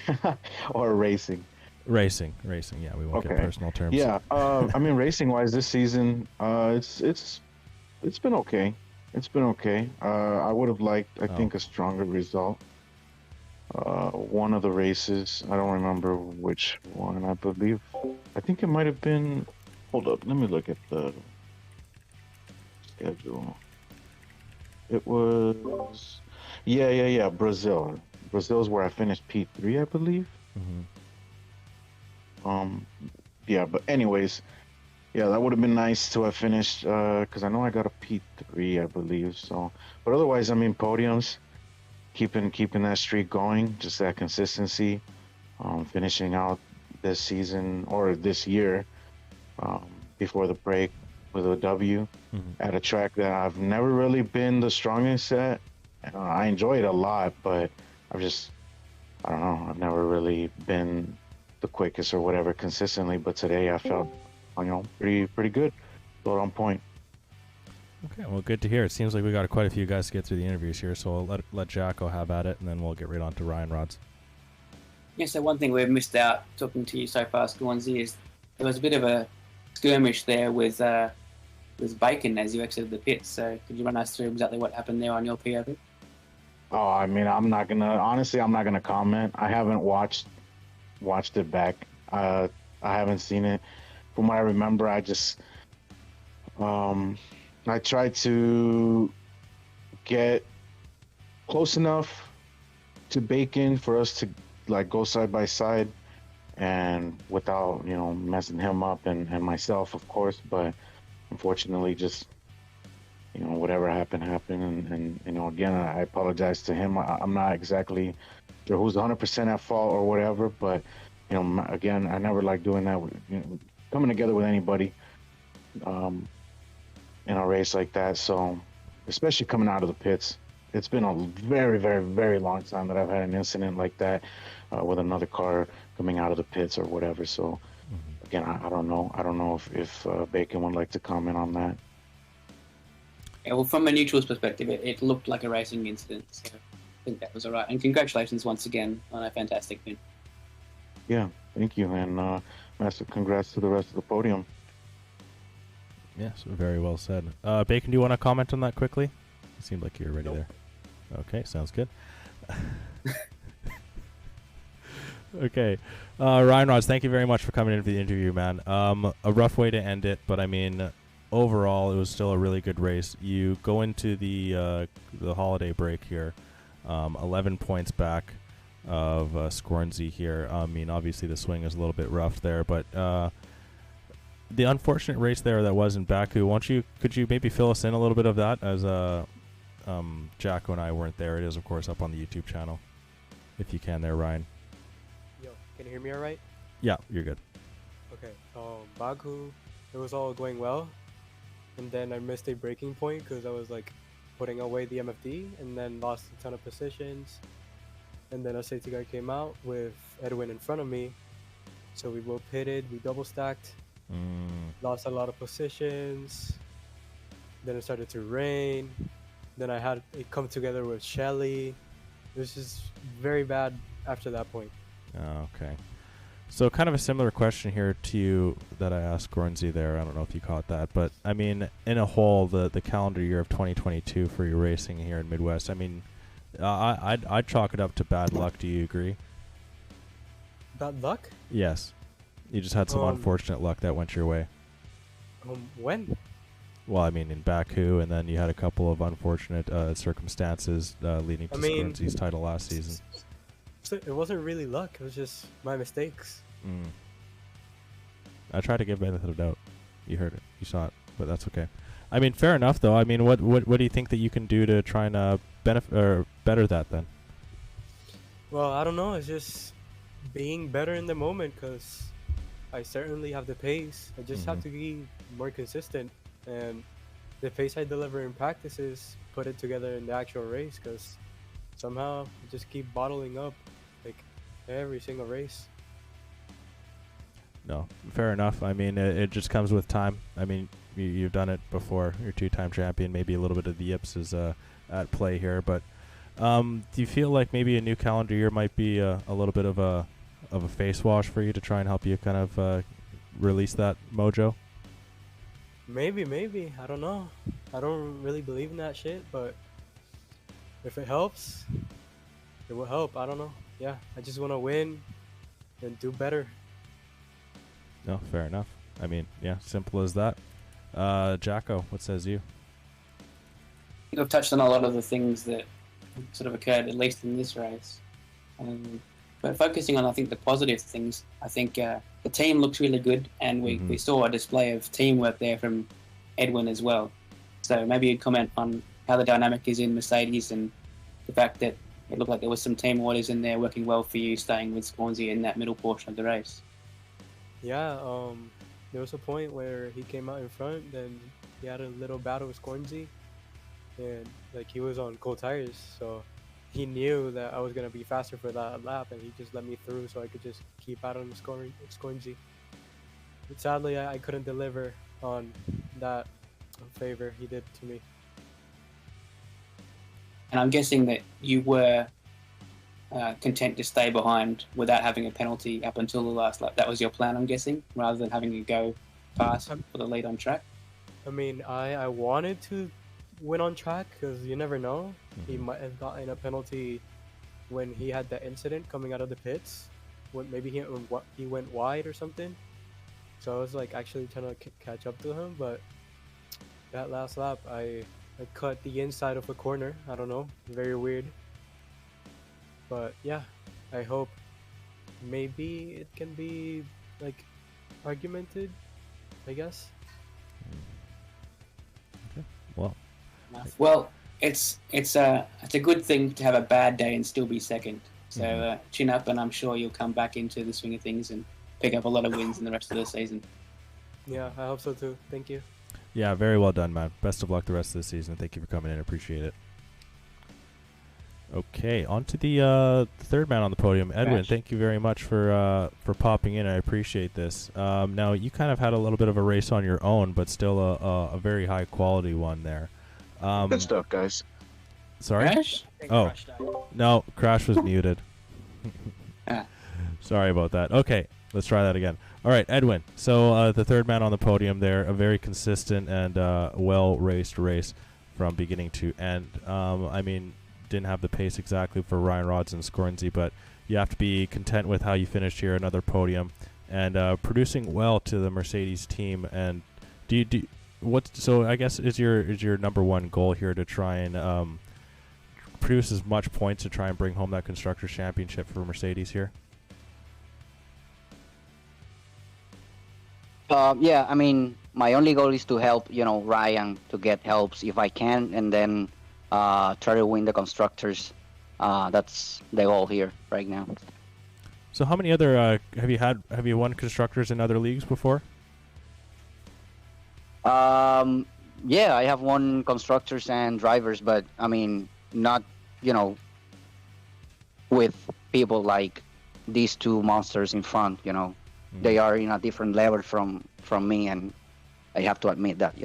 or racing? Racing. Yeah, we won't get personal terms. Yeah, I mean, racing wise, this season, it's been okay. I would have liked, I think, a stronger result. One of the races, I don't remember which one. I think it might have been. Hold up, let me look at the schedule. It was, yeah, Brazil. Brazil's where I finished P3, I believe. Yeah, but anyways, yeah, that would have been nice to have finished, because I know I got a P3, I believe. So, but otherwise, I mean, podiums, keeping that streak going, just that consistency, finishing out this season or this year, before the break with a W at a track that I've never really been the strongest at. I enjoy it a lot, but I don't know, I've never really been the quickest or whatever consistently. But today I felt, pretty good, but on point. Okay, well, good to hear. It seems like we got quite a few guys to get through the interviews here, so I'll let Jacko have at it, and then we'll get right on to Ryan Rods. Yeah, so one thing we've missed out talking to you so far, Swansea, is there was a bit of a skirmish there with Bacon as you exited the pits. So could you run us through exactly what happened there on your POV? Oh, I mean, I'm not gonna comment. I haven't watched it back. I haven't seen it. From what I remember, I just I tried to get close enough to Bacon for us to like go side by side, and without messing him up and myself, of course. But unfortunately, just whatever happened, and again, I apologize to him. I'm not exactly sure who's 100% at fault or whatever, but again, I never like doing that with coming together with anybody in a race like that. So especially coming out of the pits, it's been a very, very, very long time that I've had an incident like that with another car coming out of the pits or whatever. So again, I don't know if Bacon would like to comment on that. well, from a neutral's perspective, it looked like a racing incident. So I think that was all right. And congratulations once again on a fantastic win. Yeah, thank you, and massive congrats to the rest of the podium. Yes, very well said. Bacon, do you want to comment on that quickly? It seemed like you were ready Nope. there. Okay, sounds good. Okay. Ryan Rods, thank you very much for coming in for the interview, man. A rough way to end it, but I mean, overall, it was still a really good race. You go into the holiday break here, 11 points back of Scornsey here. I mean, obviously the swing is a little bit rough there, but the unfortunate race there that was in Baku, could you maybe fill us in a little bit of that, as Jacko and I weren't there. It is, of course, up on the YouTube channel, if you can there, Ryan. Yo, can you hear me all right? Yeah, you're good. Okay. Baku, it was all going well, and then I missed a breaking point because I was like putting away the MFD, and then lost a ton of positions. And then a safety car came out with Edwin in front of me, so we both pitted. We double stacked. Lost a lot of positions. Then it started to rain. Then I had it come together with Shelly. It was just very bad after that point. Okay. So kind of a similar question here to you that I asked Gornsey there. I don't know if you caught that, but I mean, in a whole, the calendar year of 2022 for your racing here in Midwest, I mean, I'd chalk it up to bad luck. Do you agree? Bad luck? Yes. You just had some unfortunate luck that went your way. When? Well, I mean, in Baku, and then you had a couple of unfortunate circumstances leading to Scornsey's title last season. So it wasn't really luck. It was just my mistakes. I tried to give benefit of doubt. You heard it. You saw it. But that's okay. I mean, fair enough, though. I mean, what do you think that you can do to try and better that then? Well, I don't know. It's just being better in the moment, because I certainly have the pace. I just have to be more consistent, and the pace I deliver in practices, put it together in the actual race, because somehow I just keep bottling up like every single race. No, fair enough. I mean, it just comes with time. I mean, you've done it before. You're two-time champion. Maybe a little bit of the yips is at play here, but do you feel like maybe a new calendar year might be a little bit of a face wash for you to try and help you kind of release that mojo? Maybe. I don't know. I don't really believe in that shit, but if it helps, it will help. I don't know. Yeah, I just want to win and do better. No, fair enough. I mean, yeah, simple as that. Jacko, what says you? I think I've touched on a lot of the things that sort of occurred, at least in this race. But focusing on, I think, the positive things, I think the team looks really good, and we saw a display of teamwork there from Edwin as well. So maybe you'd comment on how the dynamic is in Mercedes, and the fact that it looked like there was some team orders in there working well for you, staying with Scornsey in that middle portion of the race. Yeah, there was a point where he came out in front, then he had a little battle with Scornsey, and like he was on cold tires, so he knew that I was gonna be faster for that lap, and he just let me through so I could just keep out on the Scornsey. But sadly, I couldn't deliver on that favor he did to me. And I'm guessing that you were content to stay behind without having a penalty up until the last lap. That was your plan, I'm guessing, rather than having to go fast for the lead on track. I mean, I wanted to win on track, because you never know. He might have gotten a penalty when he had that incident coming out of the pits. When maybe he went wide or something. So I was like actually trying to catch up to him, but that last lap I cut the inside of a corner. I don't know, very weird. But yeah, I hope maybe it can be like argumented, I guess. Okay. Well, it's a good thing to have a bad day and still be second. So chin up, and I'm sure you'll come back into the swing of things and pick up a lot of wins in the rest of the season. Yeah, I hope so too. Thank you. Yeah, very well done, man. Best of luck the rest of the season. Thank you for coming in. Appreciate it. Okay, on to the third man on the podium, Edwin. Thank you very much for popping in. I appreciate this. Now, you kind of had a little bit of a race on your own, but still a very high quality one there. Good stuff, guys. Sorry. Crash? Oh no, Crash was muted. Ah. Sorry about that. Okay, let's try that again. All right, Edwin. So the third man on the podium there, a very consistent and well-raced race from beginning to end. I mean, didn't have the pace exactly for Ryan Rodds and Scornsey, but you have to be content with how you finished here, another podium, and producing well to the Mercedes team. And so I guess is your number one goal here to try and produce as much points to try and bring home that Constructors' Championship for Mercedes here? Yeah, I mean, my only goal is to help, Ryan to get helps if I can, and then try to win the constructors. That's the goal here right now. So how many other have you won constructors in other leagues before? Yeah, I have won constructors and drivers, but I mean, not with people like these two monsters in front. They are in a different level from me, and I have to admit that.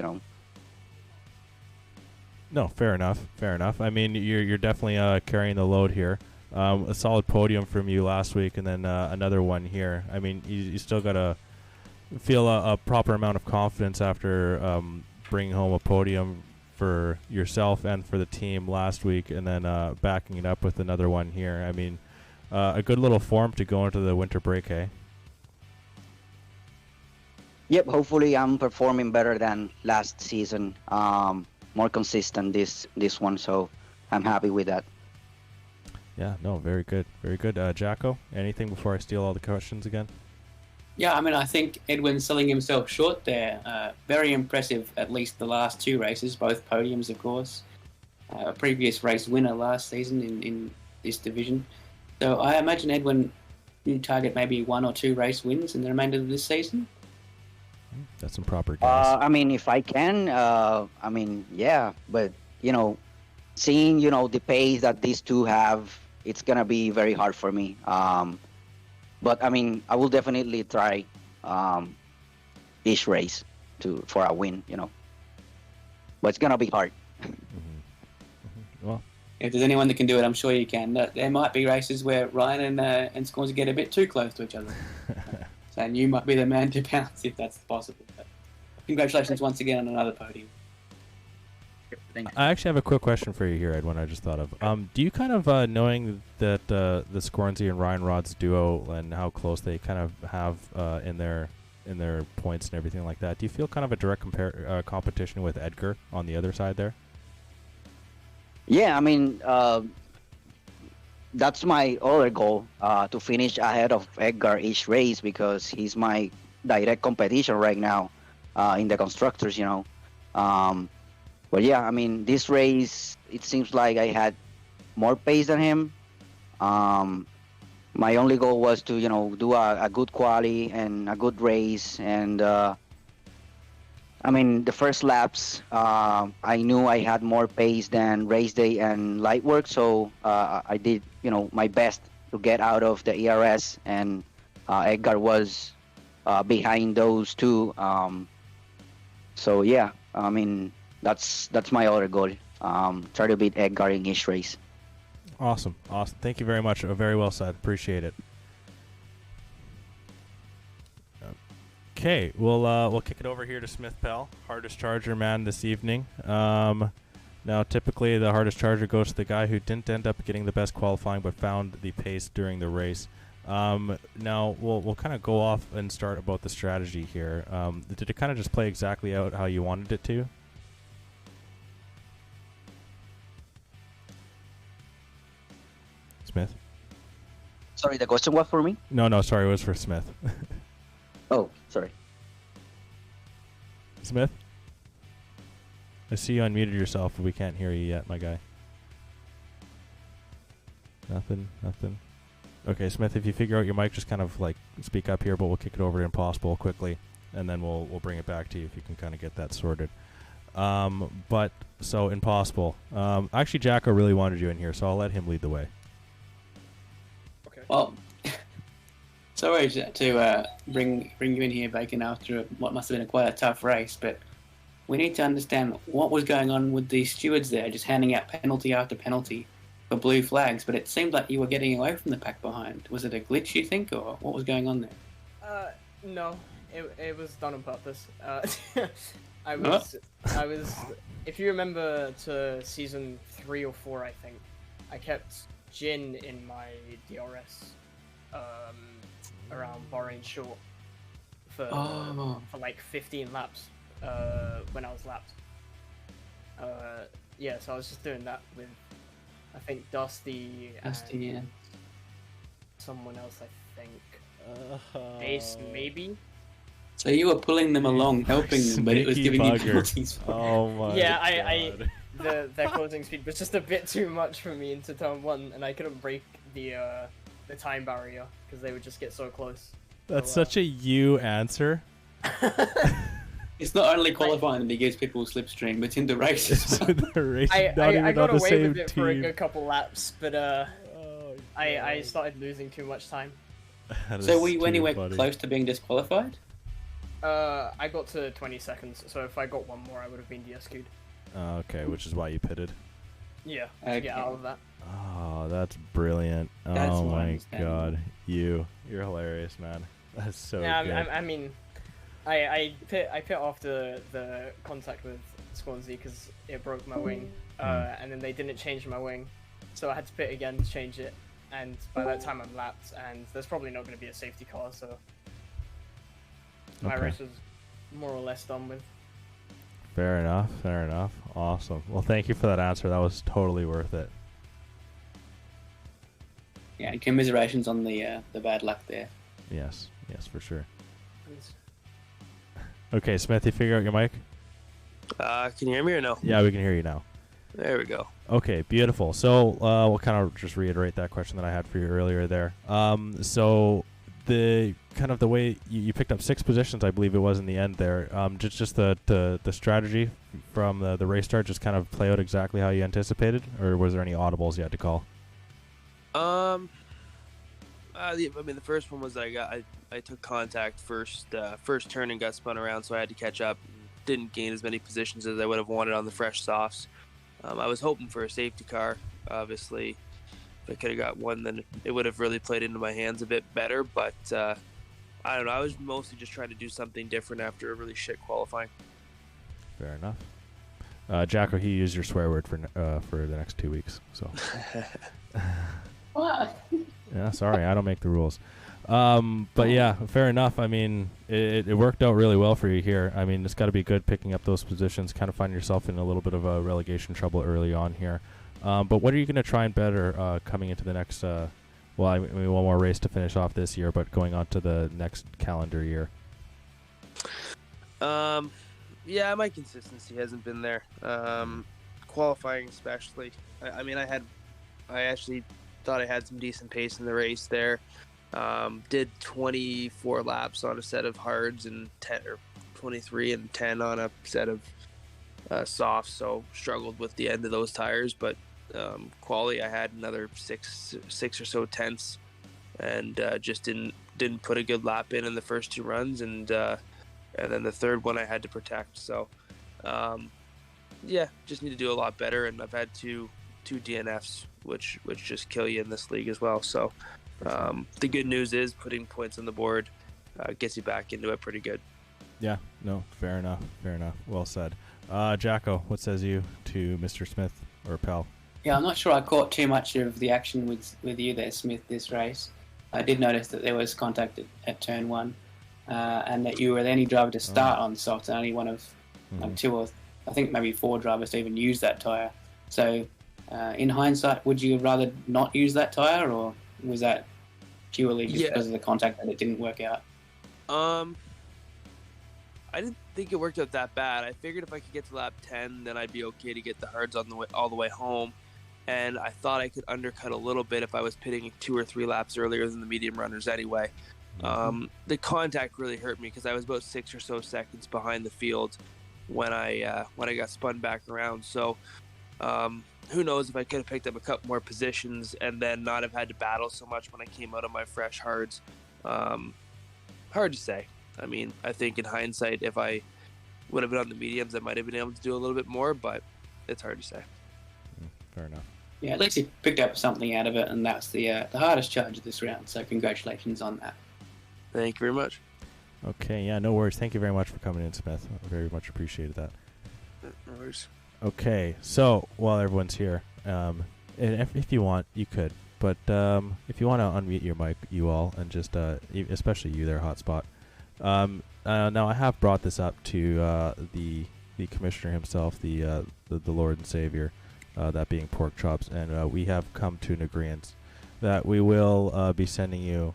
No, fair enough. Fair enough. I mean, you're definitely carrying the load here. A solid podium from you last week, and then another one here. I mean, you still gotta feel a proper amount of confidence after bringing home a podium for yourself and for the team last week, and then backing it up with another one here. I mean, a good little form to go into the winter break, eh? Yep. Hopefully, I'm performing better than last season. More consistent this one, so I'm happy with that. Yeah, no, very good. Very good. Jacko, anything before I steal all the questions again? Yeah, I mean, I think Edwin's selling himself short there. Very impressive, at least the last two races, both podiums, of course. A previous race winner last season in this division. So I imagine Edwin, you target maybe 1 or 2 race wins in the remainder of this season. That's some proper gas. I mean, if I can, I mean, yeah, but seeing the pace that these two have, it's gonna be very hard for me. But I mean, I will definitely try each race for a win. But it's gonna be hard. Well, If there's anyone that can do it, I'm sure you can. There might be races where Ryan and Scornsey get a bit too close to each other. And you might be the man to pounce if that's possible. But congratulations once again on another podium. I actually have a quick question for you here, Edwin. I just thought of. Do you kind of knowing that the Scornsey and Ryan Rod's duo and how close they kind of have in their points and everything like that? Do you feel kind of a direct competition with Edgar on the other side there? Yeah, I mean, that's my other goal, to finish ahead of Edgar each race, because he's my direct competition right now in the constructors. But yeah, I mean, this race, it seems like I had more pace than him. My only goal was to do a good quali and a good race, and I mean, the first laps, I knew I had more pace than race day and light work, so I did, my best to get out of the ERS, and Edgar was behind those two. So yeah, I mean, that's my other goal. Try to beat Edgar in each race. Awesome. Thank you very much. Very well said. Appreciate it. Okay, we'll kick it over here to Smith Pell, hardest charger man this evening. Now, typically the hardest charger goes to the guy who didn't end up getting the best qualifying but found the pace during the race. Now we'll kind of go off and start about the strategy here. Did it kind of just play exactly out how you wanted it to? Smith? Sorry, the question was for me? No, sorry, it was for Smith. Oh, sorry. Smith? I see you unmuted yourself, but we can't hear you yet, my guy. Nothing. Okay, Smith, if you figure out your mic, just kind of like speak up here, but we'll kick it over to Impossible quickly, and then we'll bring it back to you if you can kind of get that sorted. But so Impossible. Actually, Jacko really wanted you in here, so I'll let him lead the way. Okay. Well, sorry to bring you in here, Bacon, after what must have been quite a tough race, but we need to understand what was going on with the stewards there, just handing out penalty after penalty for blue flags. But it seemed like you were getting away from the pack behind. Was it a glitch, you think, or what was going on there? No, it was done on purpose. I was, if you remember to season 3 or 4, I think, I kept Jin in my DRS, around Bahrain short for like 15 laps, when I was lapped. Yeah, so I was just doing that with, I think, Dusty and someone else, I think. Ace, maybe? So you were pulling them along, helping them, but it was giving you Sneaky penalties. Oh my Yeah, God. their closing speed was just a bit too much for me into turn 1, and I couldn't break the time barrier because they would just get so close. That's So, such a you answer. It's not only qualifying that gives people slipstream, but in the races. The race, I not even got on the away same with it for a team. good couple laps, but Oh, I God. started losing too much time. That So is were you too anywhere funny. close to being disqualified? I got to 20 seconds, so if I got one more, I would have been DSQ'd. Okay, which is why you pitted. Yeah, to Okay. get out of that. Oh, that's brilliant. That's Oh more my understandable. God, you're hilarious, man. That's so Yeah, good. I mean, I pit after the contact with Swansea because it broke my wing, and then they didn't change my wing, so I had to pit again to change it. And by that time, I'm lapped, and there's probably not going to be a safety car, so my Okay. race was more or less done with. Fair enough. Fair enough. Awesome. Well, thank you for that answer. That was totally worth it. Yeah, and commiserations on the bad luck there. Yes. Yes, for sure. Okay, Smith, you figure out your mic? Can you hear me or no? Yeah, we can hear you now. There we go. Okay, beautiful. So we'll kind of just reiterate that question that I had for you earlier there. So the kind of the way you picked up 6 positions, I believe it was in the end there. Just the strategy from the race start just kind of play out exactly how you anticipated, or was there any audibles you had to call? I mean, the first one was I took contact first turn and got spun around, so I had to catch up. Didn't gain as many positions as I would have wanted on the fresh softs. I was hoping for a safety car. Obviously, if I could have got one, then it would have really played into my hands a bit better. But I don't know. I was mostly just trying to do something different after a really shit qualifying. Fair enough. Jacko, he used your swear word for the next 2 weeks. So What? yeah, sorry, I don't make the rules. But yeah, fair enough. I mean, it worked out really well for you here. I mean, it's got to be good picking up those positions, kind of find yourself in a little bit of a relegation trouble early on here. But what are you going to try and better coming into the next, well, I mean, one more race to finish off this year, but going on to the next calendar year? Yeah, my consistency hasn't been there. Qualifying especially. I actually thought I had some decent pace in the race there. Did 24 laps on a set of hards and 10 or 23 and 10 on a set of softs, so struggled with the end of those tires. But quali, I had another six or so tenths, and just didn't put a good lap in the first 2 runs, and then the third one I had to protect. So yeah, just need to do a lot better, and I've had two DNFs, which just kill you in this league as well. So the good news is putting points on the board gets you back into it pretty good. Yeah, no, fair enough. Well said. Jacko, what says you to Mr. Smith or Pell? Yeah, I'm not sure I caught too much of the action with you there, Smith, this race. I did notice that there was contact at turn 1, and that you were the only driver to start on soft, and only one of like 2 or I think maybe 4 drivers to even use that tyre. So in hindsight, would you rather not use that tyre, or was that purely just because of the contact that it didn't work out? I didn't think it worked out that bad. I figured if I could get to lap 10, then I'd be okay to get the hards on the way, all the way home. And I thought I could undercut a little bit if I was pitting 2 or 3 laps earlier than the medium runners anyway. The contact really hurt me because I was about 6 or so seconds behind the field when I got spun back around. So who knows if I could have picked up a couple more positions and then not have had to battle so much when I came out of my fresh hards. Hard to say. I mean, I think in hindsight, if I would have been on the mediums, I might have been able to do a little bit more, but it's hard to say. Fair enough. Yeah, at least he picked up something out of it, and that's the hardest charge of this round. So congratulations on that. Thank you very much. Okay, yeah, no worries. Thank you very much for coming in, Smith. I very much appreciated that. No worries. Okay, so while everyone's here, and if you want, you could. But if you want to unmute your mic, you all, and just especially you there, Hotspot. Now I have brought this up to the commissioner himself, the Lord and Savior, that being Pork Chops, and we have come to an agreement that we will be sending you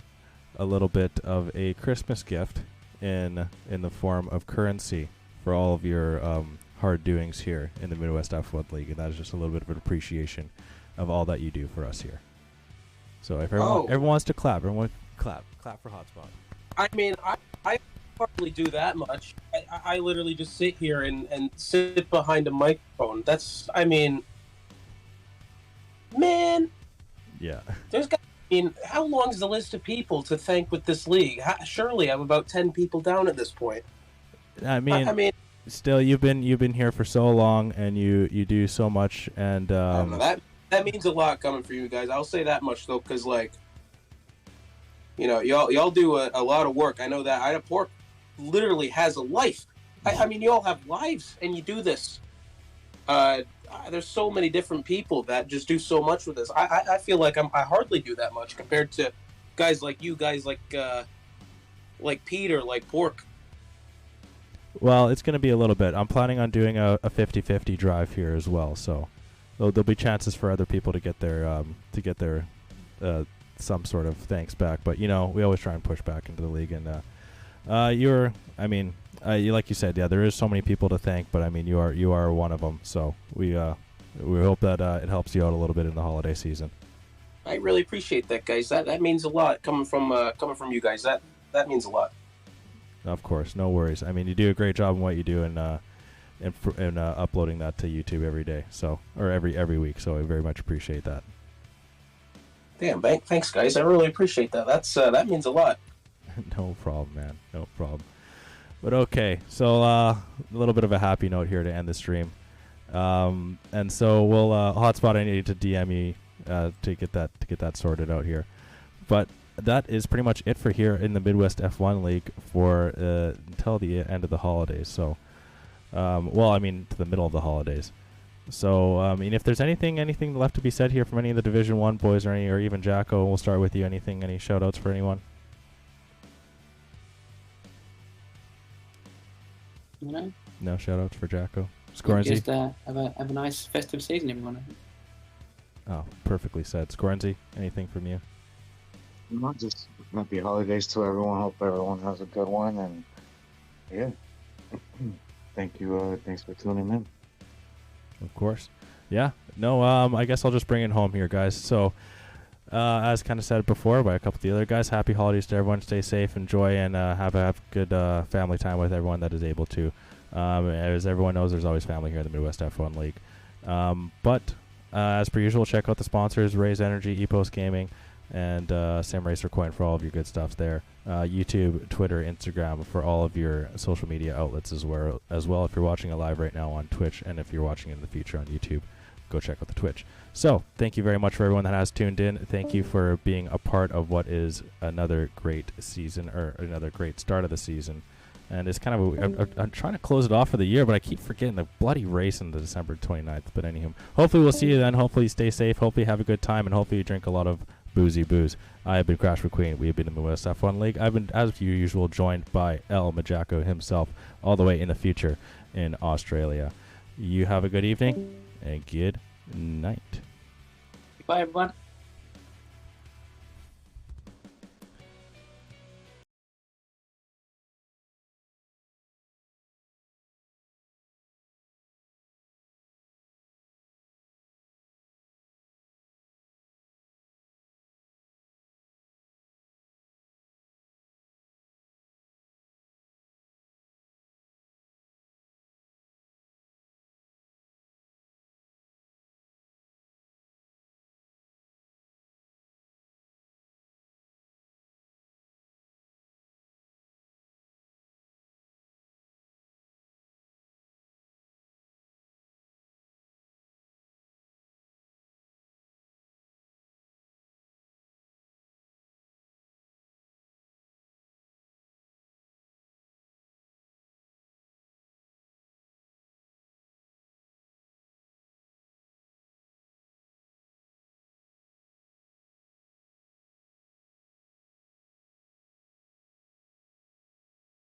a little bit of a Christmas gift in the form of currency for all of your hard doings here in the Midwest F1 League, and that is just a little bit of an appreciation of all that you do for us here. So if everyone wants to clap, everyone clap for Hotspot. I mean, I hardly do that much. I literally just sit here and sit behind a microphone. That's, I mean, man. Yeah. There's got. I mean, how long is the list of people to thank with this league? Surely I'm about 10 people down at this point. I mean, still, you've been here for so long, and you do so much, and I don't know, that means a lot coming from you guys. I'll say that much though, because like, y'all do a lot of work. I know that. Ida Pork literally has a life. I mean, you all have lives, and you do this. There's so many different people that just do so much with this. I feel like I hardly do that much compared to guys like you, guys like Peter, like Pork. Well, it's going to be a little bit. I'm planning on doing a 50-50 drive here as well, so there'll be chances for other people to get their some sort of thanks back. But we always try and push back into the league, and like you said, yeah, there is so many people to thank, but I mean, you are one of them. So we hope that it helps you out a little bit in the holiday season. I really appreciate that, guys. That means a lot coming from you guys. That means a lot. Of course, no worries. I mean, you do a great job in what you do, and uploading that to YouTube every day, or every week. So I very much appreciate that. Damn, thanks, guys. I really appreciate that. That means a lot. No problem, man. No problem. But okay, so a little bit of a happy note here to end the stream, and so we'll Hotspot. I need to DM you to get that sorted out here, but that is pretty much it for here in the Midwest F1 League for until the end of the holidays. So, to the middle of the holidays. So, if there's anything left to be said here from any of the Division 1 boys or even Jacko, we'll start with you. Any shout-outs for anyone? No shout-outs for Jacko? Scorenzy? Just have a nice festive season, everyone. Oh, perfectly said. Scorenzy, anything from you? Not just happy holidays to everyone. Hope everyone has a good one, and yeah, thank you. Thanks for tuning in. Of course. Yeah. No. I guess I'll just bring it home here, guys. So, as kind of said before by a couple of the other guys, happy holidays to everyone. Stay safe, enjoy, and have good family time with everyone that is able to. As everyone knows, there's always family here in the Midwest F1 League. But as per usual, check out the sponsors: Raise Energy, Epos Gaming, and Sim Racer Coin for all of your good stuff there. YouTube, Twitter, Instagram for all of your social media outlets as well. If you're watching it live right now on Twitch, and if you're watching it in the future on YouTube, go check out the Twitch. So thank you very much for everyone that has tuned in. Thank you for being a part of what is another great season, or another great start of the season. And it's kind of I'm trying to close it off for the year, but I keep forgetting the bloody race on the December 29th. But anywho, hopefully we'll see you then. Hopefully you stay safe. Hopefully you have a good time, and hopefully you drink a lot of boozy booze. I have been Crash McQueen. We have been in the Midwest F1 League. I've been, as usual, joined by El Majako himself, all the way in the future in Australia. You have a good evening, and good night. Bye, everyone.